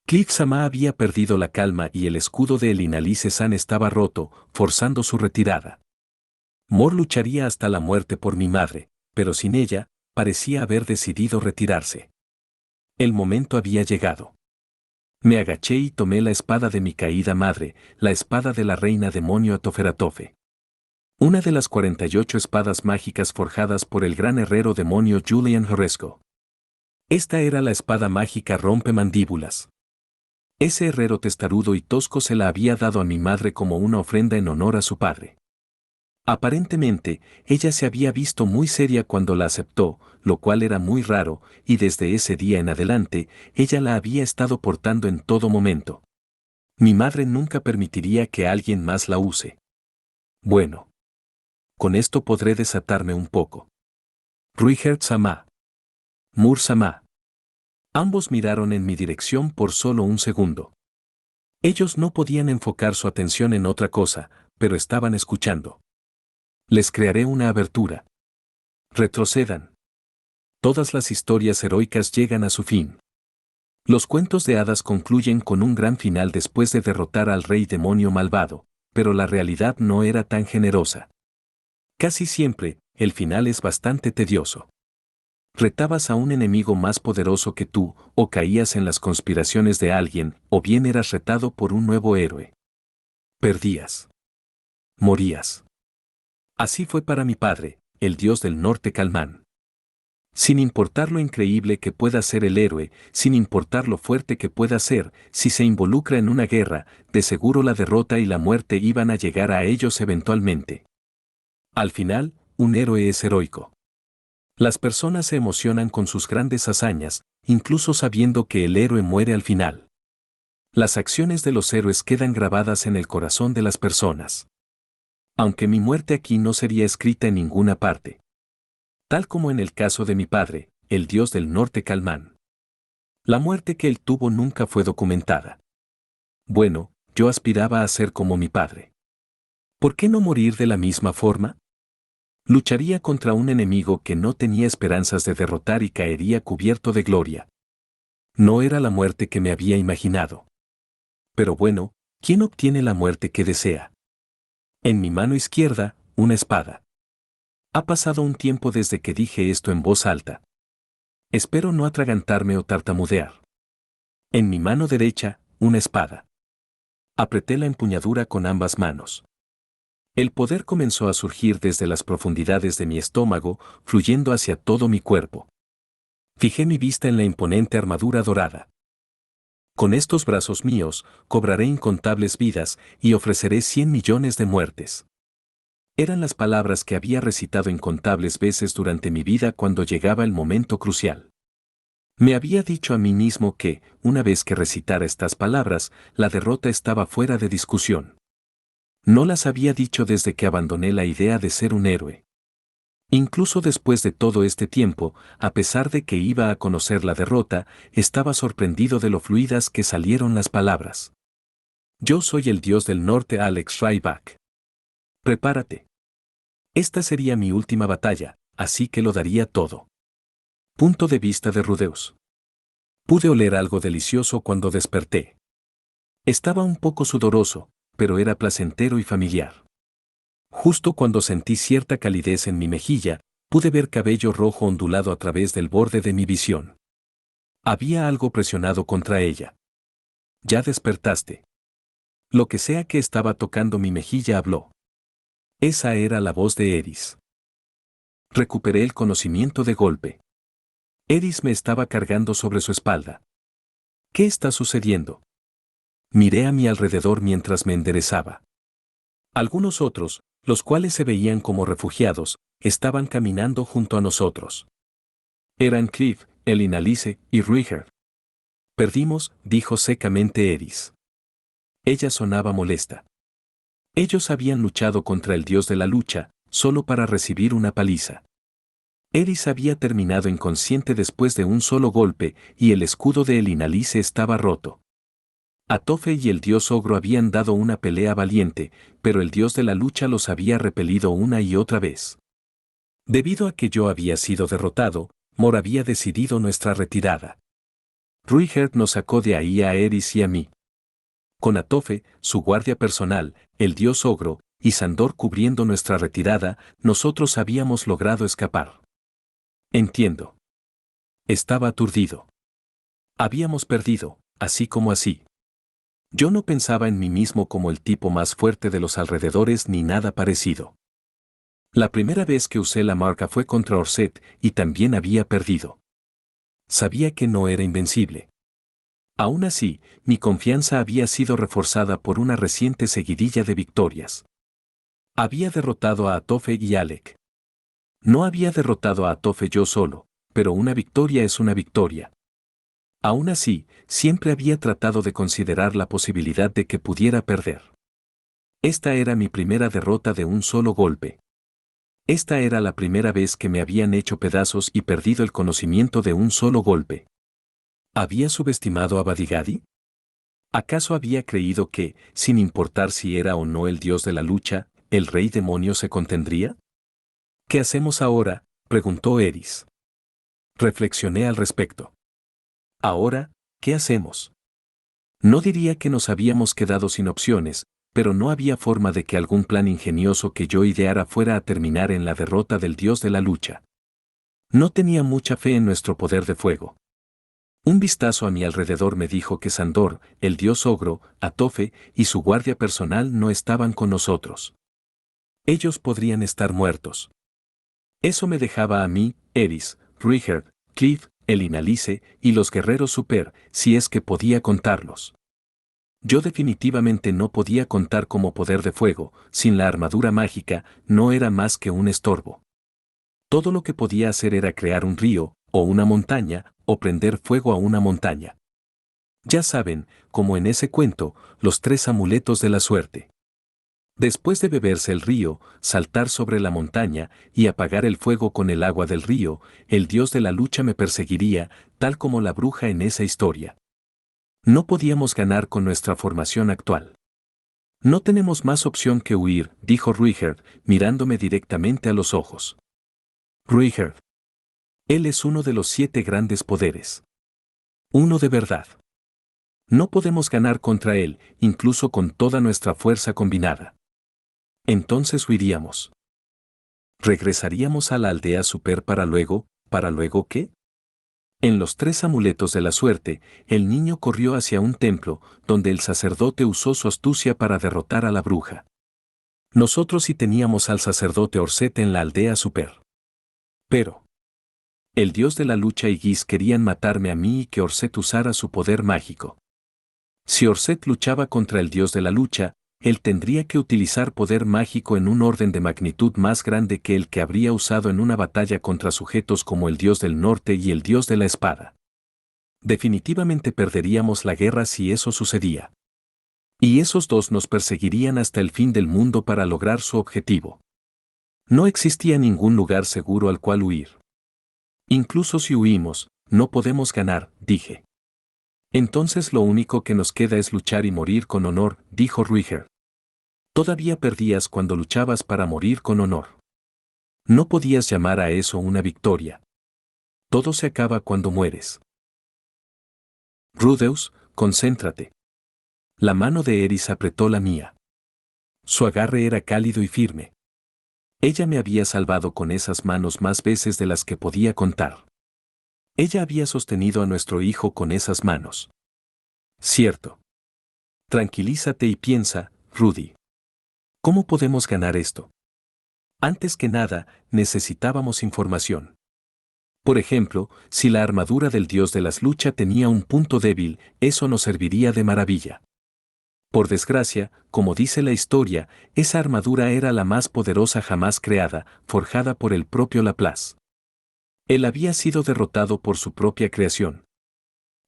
Cliff-sama había perdido la calma y el escudo de Elinalice-san estaba roto, forzando su retirada. Mor lucharía hasta la muerte por mi madre, pero sin ella, parecía haber decidido retirarse. El momento había llegado. Me agaché y tomé la espada de mi caída madre, la espada de la reina demonio Atoferatofe. Una de las 48 espadas mágicas forjadas por el gran herrero demonio Julian Horesco. Esta era la espada mágica rompemandíbulas. Ese herrero testarudo y tosco se la había dado a mi madre como una ofrenda en honor a su padre. Aparentemente, ella se había visto muy seria cuando la aceptó, lo cual era muy raro, y desde ese día en adelante, ella la había estado portando en todo momento. Mi madre nunca permitiría que alguien más la use. Bueno. Con esto podré desatarme un poco. Ruigert-sama. Mur-sama. Ambos miraron en mi dirección por solo un segundo. Ellos no podían enfocar su atención en otra cosa, pero estaban escuchando. Les crearé una abertura. Retrocedan. Todas las historias heroicas llegan a su fin. Los cuentos de hadas concluyen con un gran final después de derrotar al rey demonio malvado, pero la realidad no era tan generosa. Casi siempre, el final es bastante tedioso. Retabas a un enemigo más poderoso que tú, o caías en las conspiraciones de alguien, o bien eras retado por un nuevo héroe. Perdías. Morías. Así fue para mi padre, el dios del norte Calmán. Sin importar lo increíble que pueda ser el héroe, sin importar lo fuerte que pueda ser, si se involucra en una guerra, de seguro la derrota y la muerte iban a llegar a ellos eventualmente. Al final, un héroe es heroico. Las personas se emocionan con sus grandes hazañas, incluso sabiendo que el héroe muere al final. Las acciones de los héroes quedan grabadas en el corazón de las personas. Aunque mi muerte aquí no sería escrita en ninguna parte. Tal como en el caso de mi padre, el dios del norte Calmán. La muerte que él tuvo nunca fue documentada. Bueno, yo aspiraba a ser como mi padre. ¿Por qué no morir de la misma forma? Lucharía contra un enemigo que no tenía esperanzas de derrotar y caería cubierto de gloria. No era la muerte que me había imaginado. Pero bueno, ¿quién obtiene la muerte que desea? En mi mano izquierda, una espada. Ha pasado un tiempo desde que dije esto en voz alta. Espero no atragantarme o tartamudear. En mi mano derecha, una espada. Apreté la empuñadura con ambas manos. El poder comenzó a surgir desde las profundidades de mi estómago, fluyendo hacia todo mi cuerpo. Fijé mi vista en la imponente armadura dorada. Con estos brazos míos, cobraré incontables vidas y ofreceré 100 millones de muertes. Eran las palabras que había recitado incontables veces durante mi vida cuando llegaba el momento crucial. Me había dicho a mí mismo que, una vez que recitara estas palabras, la derrota estaba fuera de discusión. No las había dicho desde que abandoné la idea de ser un héroe. Incluso después de todo este tiempo, a pesar de que iba a conocer la derrota, estaba sorprendido de lo fluidas que salieron las palabras. Yo soy el dios del norte Alex Ryback. Prepárate. Esta sería mi última batalla, así que lo daría todo. Punto de vista de Rudeus. Pude oler algo delicioso cuando desperté. Estaba un poco sudoroso, pero era placentero y familiar. Justo cuando sentí cierta calidez en mi mejilla, pude ver cabello rojo ondulado a través del borde de mi visión. Había algo presionado contra ella. Ya despertaste. Lo que sea que estaba tocando mi mejilla habló. Esa era la voz de Eris. Recuperé el conocimiento de golpe. Eris me estaba cargando sobre su espalda. ¿Qué está sucediendo? Miré a mi alrededor mientras me enderezaba. Algunos otros, los cuales se veían como refugiados, estaban caminando junto a nosotros. Eran Cliff, Elinalice y Ruiger. Perdimos, dijo secamente Eris. Ella sonaba molesta. Ellos habían luchado contra el dios de la lucha, solo para recibir una paliza. Eris había terminado inconsciente después de un solo golpe y el escudo de Elinalice estaba roto. Atofe y el dios ogro habían dado una pelea valiente, pero el dios de la lucha los había repelido una y otra vez. Debido a que yo había sido derrotado, Mor había decidido nuestra retirada. Ruigert nos sacó de ahí a Eris y a mí. Con Atofe, su guardia personal, el dios ogro, y Sandor cubriendo nuestra retirada, nosotros habíamos logrado escapar. Entiendo. Estaba aturdido. Habíamos perdido, así como así. Yo no pensaba en mí mismo como el tipo más fuerte de los alrededores ni nada parecido. La primera vez que usé la marca fue contra Orset y también había perdido. Sabía que no era invencible. Aún así, mi confianza había sido reforzada por una reciente seguidilla de victorias. Había derrotado a Atofe y Alec. No había derrotado a Atofe yo solo, pero una victoria es una victoria. Aún así, siempre había tratado de considerar la posibilidad de que pudiera perder. Esta era mi primera derrota de un solo golpe. Esta era la primera vez que me habían hecho pedazos y perdido el conocimiento de un solo golpe. ¿Había subestimado a Badigadi? ¿Acaso había creído que, sin importar si era o no el dios de la lucha, el rey demonio se contendría? ¿Qué hacemos ahora?, preguntó Eris. Reflexioné al respecto. Ahora, ¿qué hacemos? No diría que nos habíamos quedado sin opciones, pero no había forma de que algún plan ingenioso que yo ideara fuera a terminar en la derrota del dios de la lucha. No tenía mucha fe en nuestro poder de fuego. Un vistazo a mi alrededor me dijo que Sandor, el dios ogro, Atofe y su guardia personal no estaban con nosotros. Ellos podrían estar muertos. Eso me dejaba a mí, Eris, Ruiger, Cliff, el Inalice y los guerreros super, si es que podía contarlos. Yo definitivamente no podía contar como poder de fuego, sin la armadura mágica, no era más que un estorbo. Todo lo que podía hacer era crear un río, o una montaña, o prender fuego a una montaña. Ya saben, como en ese cuento, los 3 amuletos de la suerte. Después de beberse el río, saltar sobre la montaña y apagar el fuego con el agua del río, el dios de la lucha me perseguiría, tal como la bruja en esa historia. No podíamos ganar con nuestra formación actual. No tenemos más opción que huir, dijo Ruiger, mirándome directamente a los ojos. Ruiger. Él es uno de los 7 grandes poderes. Uno de verdad. No podemos ganar contra él, incluso con toda nuestra fuerza combinada. Entonces huiríamos. ¿Regresaríamos a la aldea super para luego qué? En los 3 amuletos de la suerte, el niño corrió hacia un templo, donde el sacerdote usó su astucia para derrotar a la bruja. Nosotros sí teníamos al sacerdote Orset en la aldea super. Pero el dios de la lucha y Gis querían matarme a mí y que Orset usara su poder mágico. Si Orset luchaba contra el dios de la lucha, él tendría que utilizar poder mágico en un orden de magnitud más grande que el que habría usado en una batalla contra sujetos como el dios del norte y el dios de la espada. Definitivamente perderíamos la guerra si eso sucedía. Y esos 2 nos perseguirían hasta el fin del mundo para lograr su objetivo. No existía ningún lugar seguro al cual huir. Incluso si huimos, no podemos ganar, dije. Entonces lo único que nos queda es luchar y morir con honor, dijo Ruiger. Todavía perdías cuando luchabas para morir con honor. No podías llamar a eso una victoria. Todo se acaba cuando mueres. Rudeus, concéntrate. La mano de Eris apretó la mía. Su agarre era cálido y firme. Ella me había salvado con esas manos más veces de las que podía contar. Ella había sostenido a nuestro hijo con esas manos. Cierto. Tranquilízate y piensa, Rudy. ¿Cómo podemos ganar esto? Antes que nada, necesitábamos información. Por ejemplo, si la armadura del dios de las luchas tenía un punto débil, eso nos serviría de maravilla. Por desgracia, como dice la historia, esa armadura era la más poderosa jamás creada, forjada por el propio Laplace. Él había sido derrotado por su propia creación.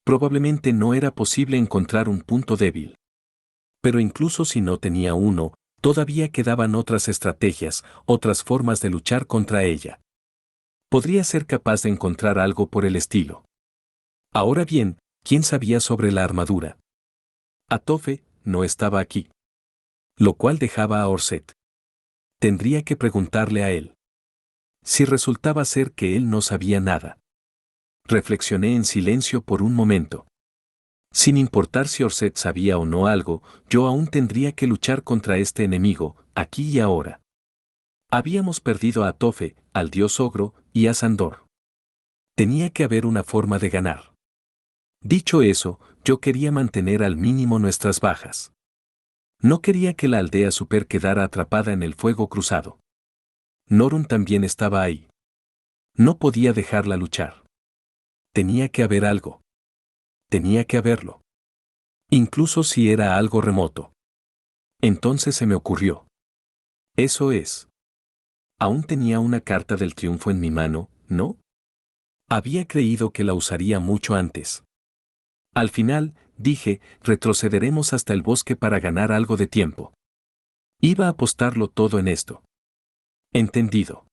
Probablemente no era posible encontrar un punto débil. Pero incluso si no tenía uno, todavía quedaban otras estrategias, otras formas de luchar contra ella. Podría ser capaz de encontrar algo por el estilo. Ahora bien, ¿quién sabía sobre la armadura? Atofe no estaba aquí. Lo cual dejaba a Orset. Tendría que preguntarle a él. Si resultaba ser que él no sabía nada. Reflexioné en silencio por un momento. Sin importar si Orset sabía o no algo, yo aún tendría que luchar contra este enemigo, aquí y ahora. Habíamos perdido a Atofe, al dios ogro, y a Sandor. Tenía que haber una forma de ganar. Dicho eso, yo quería mantener al mínimo nuestras bajas. No quería que la aldea super quedara atrapada en el fuego cruzado. Norun también estaba ahí. No podía dejarla luchar. Tenía que haber algo. Tenía que haberlo. Incluso si era algo remoto. Entonces se me ocurrió. Eso es. Aún tenía una carta del triunfo en mi mano, ¿no? Había creído que la usaría mucho antes. Al final, dije, retrocederemos hasta el bosque para ganar algo de tiempo. Iba a apostarlo todo en esto. Entendido.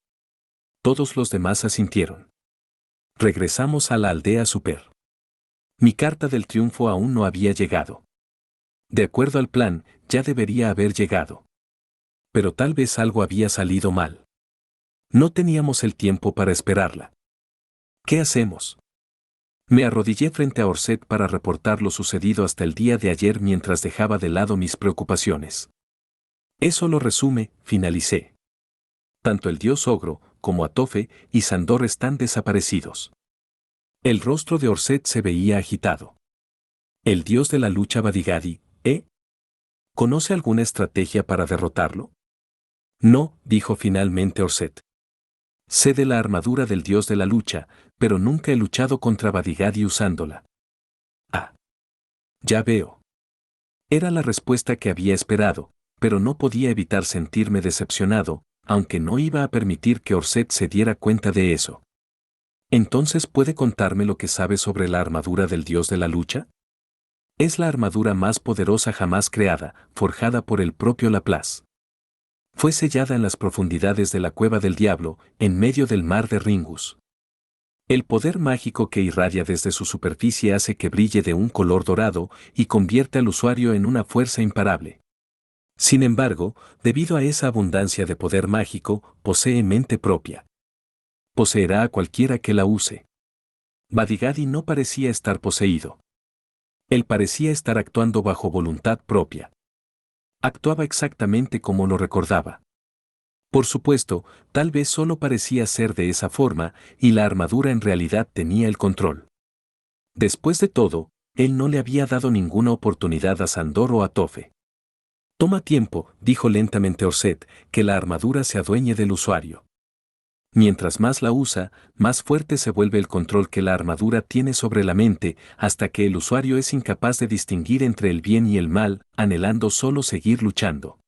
Todos los demás asintieron. Regresamos a la aldea super. Mi carta del triunfo aún no había llegado. De acuerdo al plan, ya debería haber llegado. Pero tal vez algo había salido mal. No teníamos el tiempo para esperarla. ¿Qué hacemos? Me arrodillé frente a Orset para reportar lo sucedido hasta el día de ayer mientras dejaba de lado mis preocupaciones. Eso lo resume, finalicé. Tanto el dios ogro, como Atofe y Sandor están desaparecidos. El rostro de Orset se veía agitado. El dios de la lucha Badigadi, ¿eh? ¿Conoce alguna estrategia para derrotarlo? No, dijo finalmente Orset. Sé de la armadura del dios de la lucha, pero nunca he luchado contra Badigadi usándola. Ah. Ya veo. Era la respuesta que había esperado, pero no podía evitar sentirme decepcionado, aunque no iba a permitir que Orset se diera cuenta de eso. Entonces, ¿puede contarme lo que sabe sobre la armadura del dios de la lucha? Es la armadura más poderosa jamás creada, forjada por el propio Laplace. Fue sellada en las profundidades de la cueva del diablo, en medio del mar de Ringus. El poder mágico que irradia desde su superficie hace que brille de un color dorado y convierte al usuario en una fuerza imparable. Sin embargo, debido a esa abundancia de poder mágico, posee mente propia. Poseerá a cualquiera que la use. Badigadi no parecía estar poseído. Él parecía estar actuando bajo voluntad propia. Actuaba exactamente como lo recordaba. Por supuesto, tal vez solo parecía ser de esa forma, y la armadura en realidad tenía el control. Después de todo, él no le había dado ninguna oportunidad a Sandor o a Tofe. Toma tiempo, dijo lentamente Orset, que la armadura se adueñe del usuario. Mientras más la usa, más fuerte se vuelve el control que la armadura tiene sobre la mente, hasta que el usuario es incapaz de distinguir entre el bien y el mal, anhelando solo seguir luchando.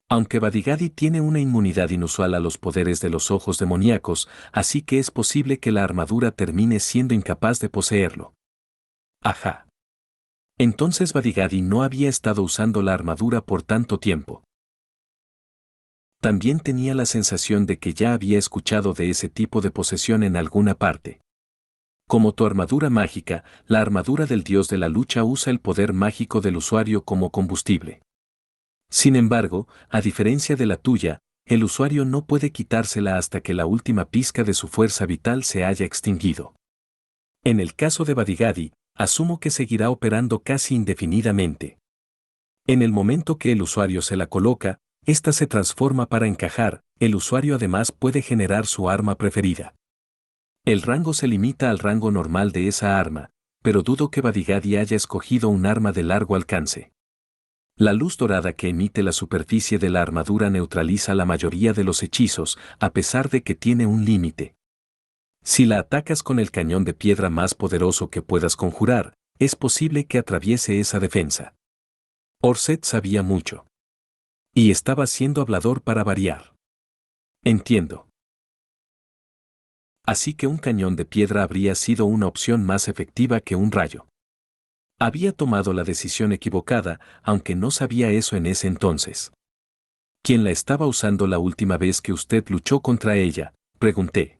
Aunque Badigadi tiene una inmunidad inusual a los poderes de los ojos demoníacos, así que es posible que la armadura termine siendo incapaz de poseerlo. Ajá. Entonces Badigadi no había estado usando la armadura por tanto tiempo. También tenía la sensación de que ya había escuchado de ese tipo de posesión en alguna parte. Como tu armadura mágica, la armadura del dios de la lucha usa el poder mágico del usuario como combustible. Sin embargo, a diferencia de la tuya, el usuario no puede quitársela hasta que la última pizca de su fuerza vital se haya extinguido. En el caso de Badigadi, asumo que seguirá operando casi indefinidamente. En el momento que el usuario se la coloca, esta se transforma para encajar, el usuario además puede generar su arma preferida. El rango se limita al rango normal de esa arma, pero dudo que Badigadi haya escogido un arma de largo alcance. La luz dorada que emite la superficie de la armadura neutraliza la mayoría de los hechizos, a pesar de que tiene un límite. Si la atacas con el cañón de piedra más poderoso que puedas conjurar, es posible que atraviese esa defensa. Orset sabía mucho. Y estaba siendo hablador para variar. Entiendo. Así que un cañón de piedra habría sido una opción más efectiva que un rayo. Había tomado la decisión equivocada, aunque no sabía eso en ese entonces. ¿Quién la estaba usando la última vez que usted luchó contra ella?, pregunté.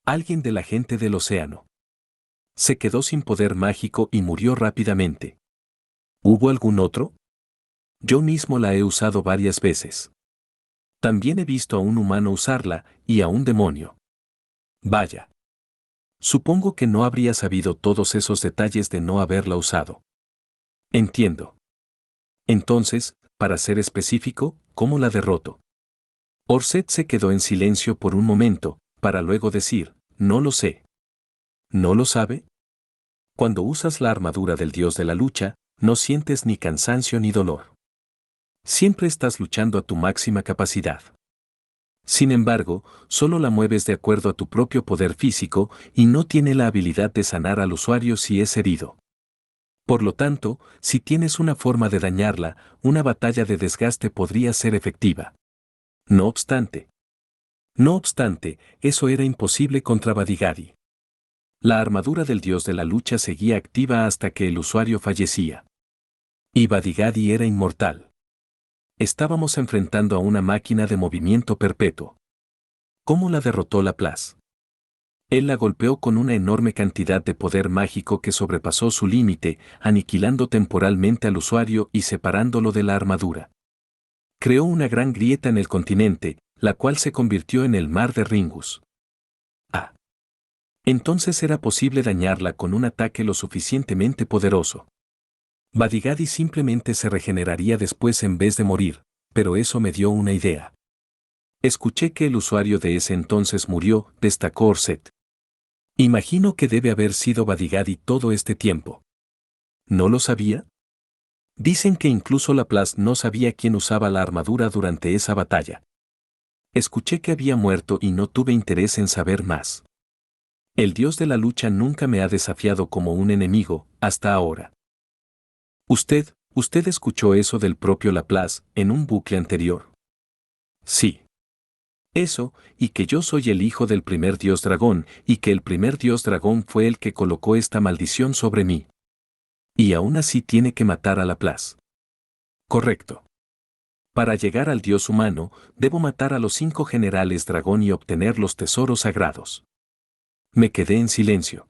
Alguien de la gente del océano. Se quedó sin poder mágico y murió rápidamente. ¿Hubo algún otro? Yo mismo la he usado varias veces. También he visto a un humano usarla, y a un demonio. Vaya. Supongo que no habría sabido todos esos detalles de no haberla usado. Entiendo. Entonces, para ser específico, ¿cómo la derroto? Orset se quedó en silencio por un momento, para luego decir, no lo sé. ¿No lo sabe? Cuando usas la armadura del dios de la lucha, no sientes ni cansancio ni dolor. Siempre estás luchando a tu máxima capacidad. Sin embargo, solo la mueves de acuerdo a tu propio poder físico y no tiene la habilidad de sanar al usuario si es herido. Por lo tanto, si tienes una forma de dañarla, una batalla de desgaste podría ser efectiva. No obstante, eso era imposible contra Badigadi. La armadura del dios de la lucha seguía activa hasta que el usuario fallecía. Y Badigadi era inmortal. Estábamos enfrentando a una máquina de movimiento perpetuo. ¿Cómo la derrotó Laplace? Él la golpeó con una enorme cantidad de poder mágico que sobrepasó su límite, aniquilando temporalmente al usuario y separándolo de la armadura. Creó una gran grieta en el continente, la cual se convirtió en el mar de Ringus. Ah. Entonces era posible dañarla con un ataque lo suficientemente poderoso. Badigadi simplemente se regeneraría después en vez de morir, pero eso me dio una idea. Escuché que el usuario de ese entonces murió, destacó Orset. Imagino que debe haber sido Badigadi todo este tiempo. ¿No lo sabía? Dicen que incluso Laplace no sabía quién usaba la armadura durante esa batalla. Escuché que había muerto y no tuve interés en saber más. El dios de la lucha nunca me ha desafiado como un enemigo, hasta ahora. Usted escuchó eso del propio Laplace en un bucle anterior. Sí. Eso, y que yo soy el hijo del primer dios dragón, y que el primer dios dragón fue el que colocó esta maldición sobre mí. Y aún así tiene que matar a Laplace. Correcto. Para llegar al dios humano, debo matar a los 5 generales dragón y obtener los tesoros sagrados. Me quedé en silencio.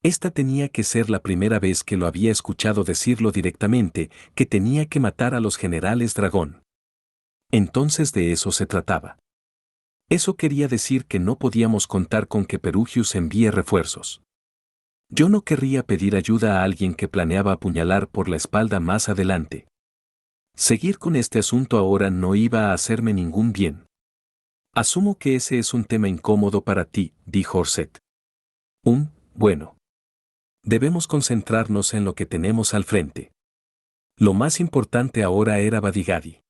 Esta tenía que ser la primera vez que lo había escuchado decirlo directamente, que tenía que matar a los generales dragón. Entonces de eso se trataba. Eso quería decir que no podíamos contar con que Perugius envíe refuerzos. Yo no querría pedir ayuda a alguien que planeaba apuñalar por la espalda más adelante. Seguir con este asunto ahora no iba a hacerme ningún bien. Asumo que ese es un tema incómodo para ti, dijo Orset. Bueno. Debemos concentrarnos en lo que tenemos al frente. Lo más importante ahora era Badigadi.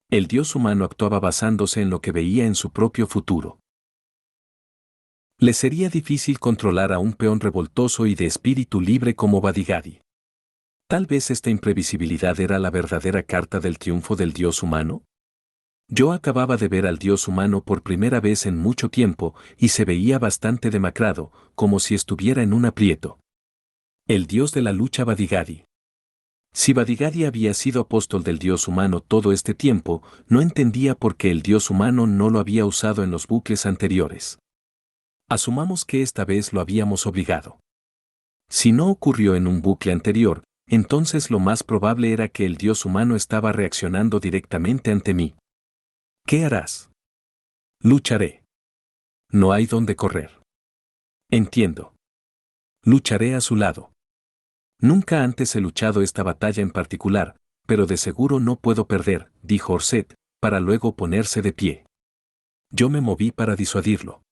El dios humano actuaba basándose en lo que veía en su propio futuro. Le sería difícil controlar a un peón revoltoso y de espíritu libre como Badigadi. Tal vez esta imprevisibilidad era la verdadera carta del triunfo del dios humano. Yo acababa de ver al dios humano por primera vez en mucho tiempo y se veía bastante demacrado, como si estuviera en un aprieto. El dios de la lucha Badigadi. Si Badigadi había sido apóstol del dios humano todo este tiempo, no entendía por qué el dios humano no lo había usado en los bucles anteriores. Asumamos que esta vez lo habíamos obligado. Si no ocurrió en un bucle anterior, entonces lo más probable era que el dios humano estaba reaccionando directamente ante mí. ¿Qué harás? Lucharé. No hay dónde correr. Entiendo. Lucharé a su lado. Nunca antes he luchado esta batalla en particular, pero de seguro no puedo perder, dijo Orset, para luego ponerse de pie. Yo me moví para disuadirlo.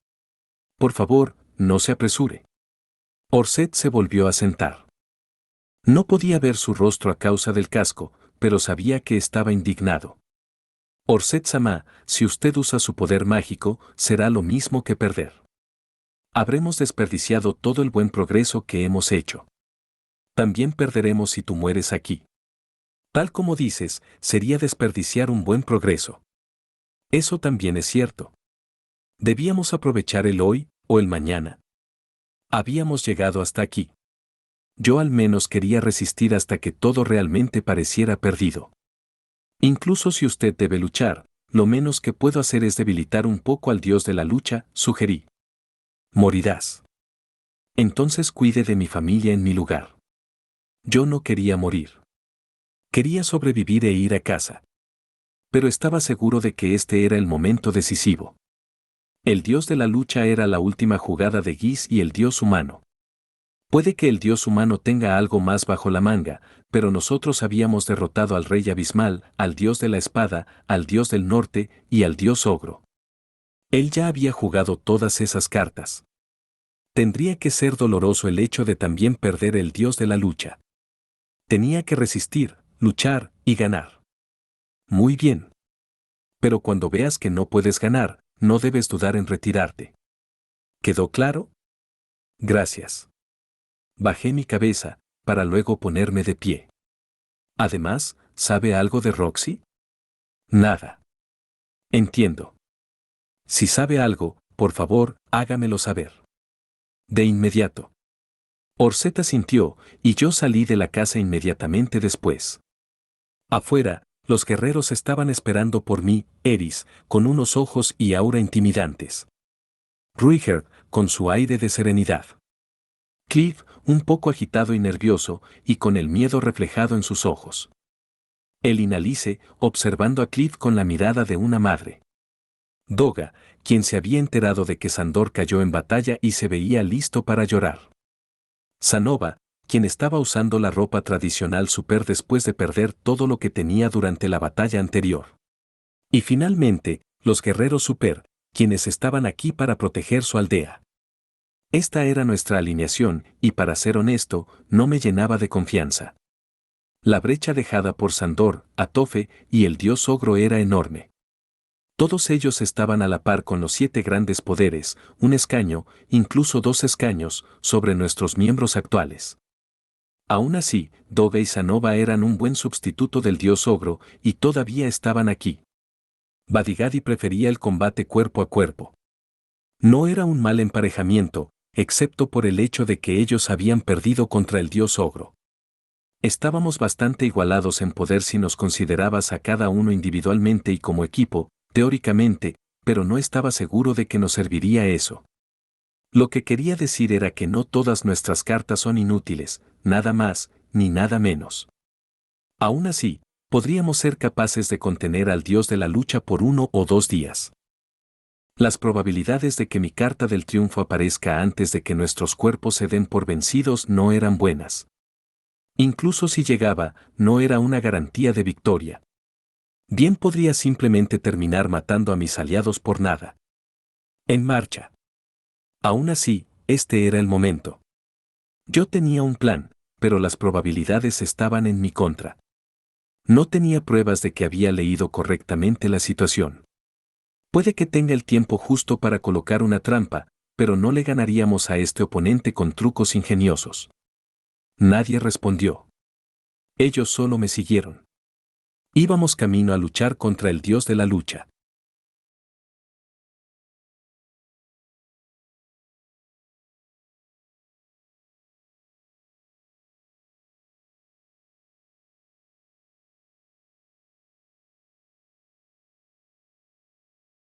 Por favor, no se apresure. Orset se volvió a sentar. No podía ver su rostro a causa del casco, pero sabía que estaba indignado. Orset-sama, si usted usa su poder mágico, será lo mismo que perder. Habremos desperdiciado todo el buen progreso que hemos hecho. También perderemos si tú mueres aquí. Tal como dices, sería desperdiciar un buen progreso. Eso también es cierto. Debíamos aprovechar el hoy, o el mañana. Habíamos llegado hasta aquí. Yo al menos quería resistir hasta que todo realmente pareciera perdido. Incluso si usted debe luchar, lo menos que puedo hacer es debilitar un poco al dios de la lucha, sugerí. Morirás. Entonces cuide de mi familia en mi lugar. Yo no quería morir. Quería sobrevivir e ir a casa. Pero estaba seguro de que este era el momento decisivo. El dios de la lucha era la última jugada de Giz y el dios humano. Puede que el dios humano tenga algo más bajo la manga, pero nosotros habíamos derrotado al rey abismal, al dios de la espada, al dios del norte y al dios ogro. Él ya había jugado todas esas cartas. Tendría que ser doloroso el hecho de también perder el dios de la lucha. Tenía que resistir, luchar y ganar. Muy bien. Pero cuando veas que no puedes ganar, no debes dudar en retirarte. ¿Quedó claro? Gracias. Bajé mi cabeza, para luego ponerme de pie. Además, ¿sabe algo de Roxy? Nada. Entiendo. Si sabe algo, por favor, hágamelo saber. De inmediato. Orsetta sintió, y yo salí de la casa inmediatamente después. Afuera, los guerreros estaban esperando por mí, Eris, con unos ojos y aura intimidantes. Ruiger, con su aire de serenidad. Cliff, un poco agitado y nervioso, y con el miedo reflejado en sus ojos. Elinalice, observando a Cliff con la mirada de una madre. Doga, quien se había enterado de que Sandor cayó en batalla y se veía listo para llorar. Sanova, quien estaba usando la ropa tradicional super después de perder todo lo que tenía durante la batalla anterior. Y finalmente, los guerreros super, quienes estaban aquí para proteger su aldea. Esta era nuestra alineación, y para ser honesto, no me llenaba de confianza. La brecha dejada por Sandor, Atofe y el dios ogro era enorme. Todos ellos estaban a la par con los 7 grandes poderes, un escaño, incluso 2 escaños, sobre nuestros miembros actuales. Aún así, Doga y Sanova eran un buen sustituto del dios ogro, y todavía estaban aquí. Badigadi prefería el combate cuerpo a cuerpo. No era un mal emparejamiento, excepto por el hecho de que ellos habían perdido contra el dios ogro. Estábamos bastante igualados en poder si nos considerabas a cada uno individualmente y como equipo, teóricamente, pero no estaba seguro de que nos serviría eso. Lo que quería decir era que no todas nuestras cartas son inútiles, nada más, ni nada menos. Aún así, podríamos ser capaces de contener al dios de la lucha por 1 o 2 días. Las probabilidades de que mi carta del triunfo aparezca antes de que nuestros cuerpos se den por vencidos no eran buenas. Incluso si llegaba, no era una garantía de victoria. Bien podría simplemente terminar matando a mis aliados por nada. En marcha. Aún así, este era el momento. Yo tenía un plan, pero las probabilidades estaban en mi contra. No tenía pruebas de que había leído correctamente la situación. Puede que tenga el tiempo justo para colocar una trampa, pero no le ganaríamos a este oponente con trucos ingeniosos. Nadie respondió. Ellos solo me siguieron. Íbamos camino a luchar contra el dios de la lucha.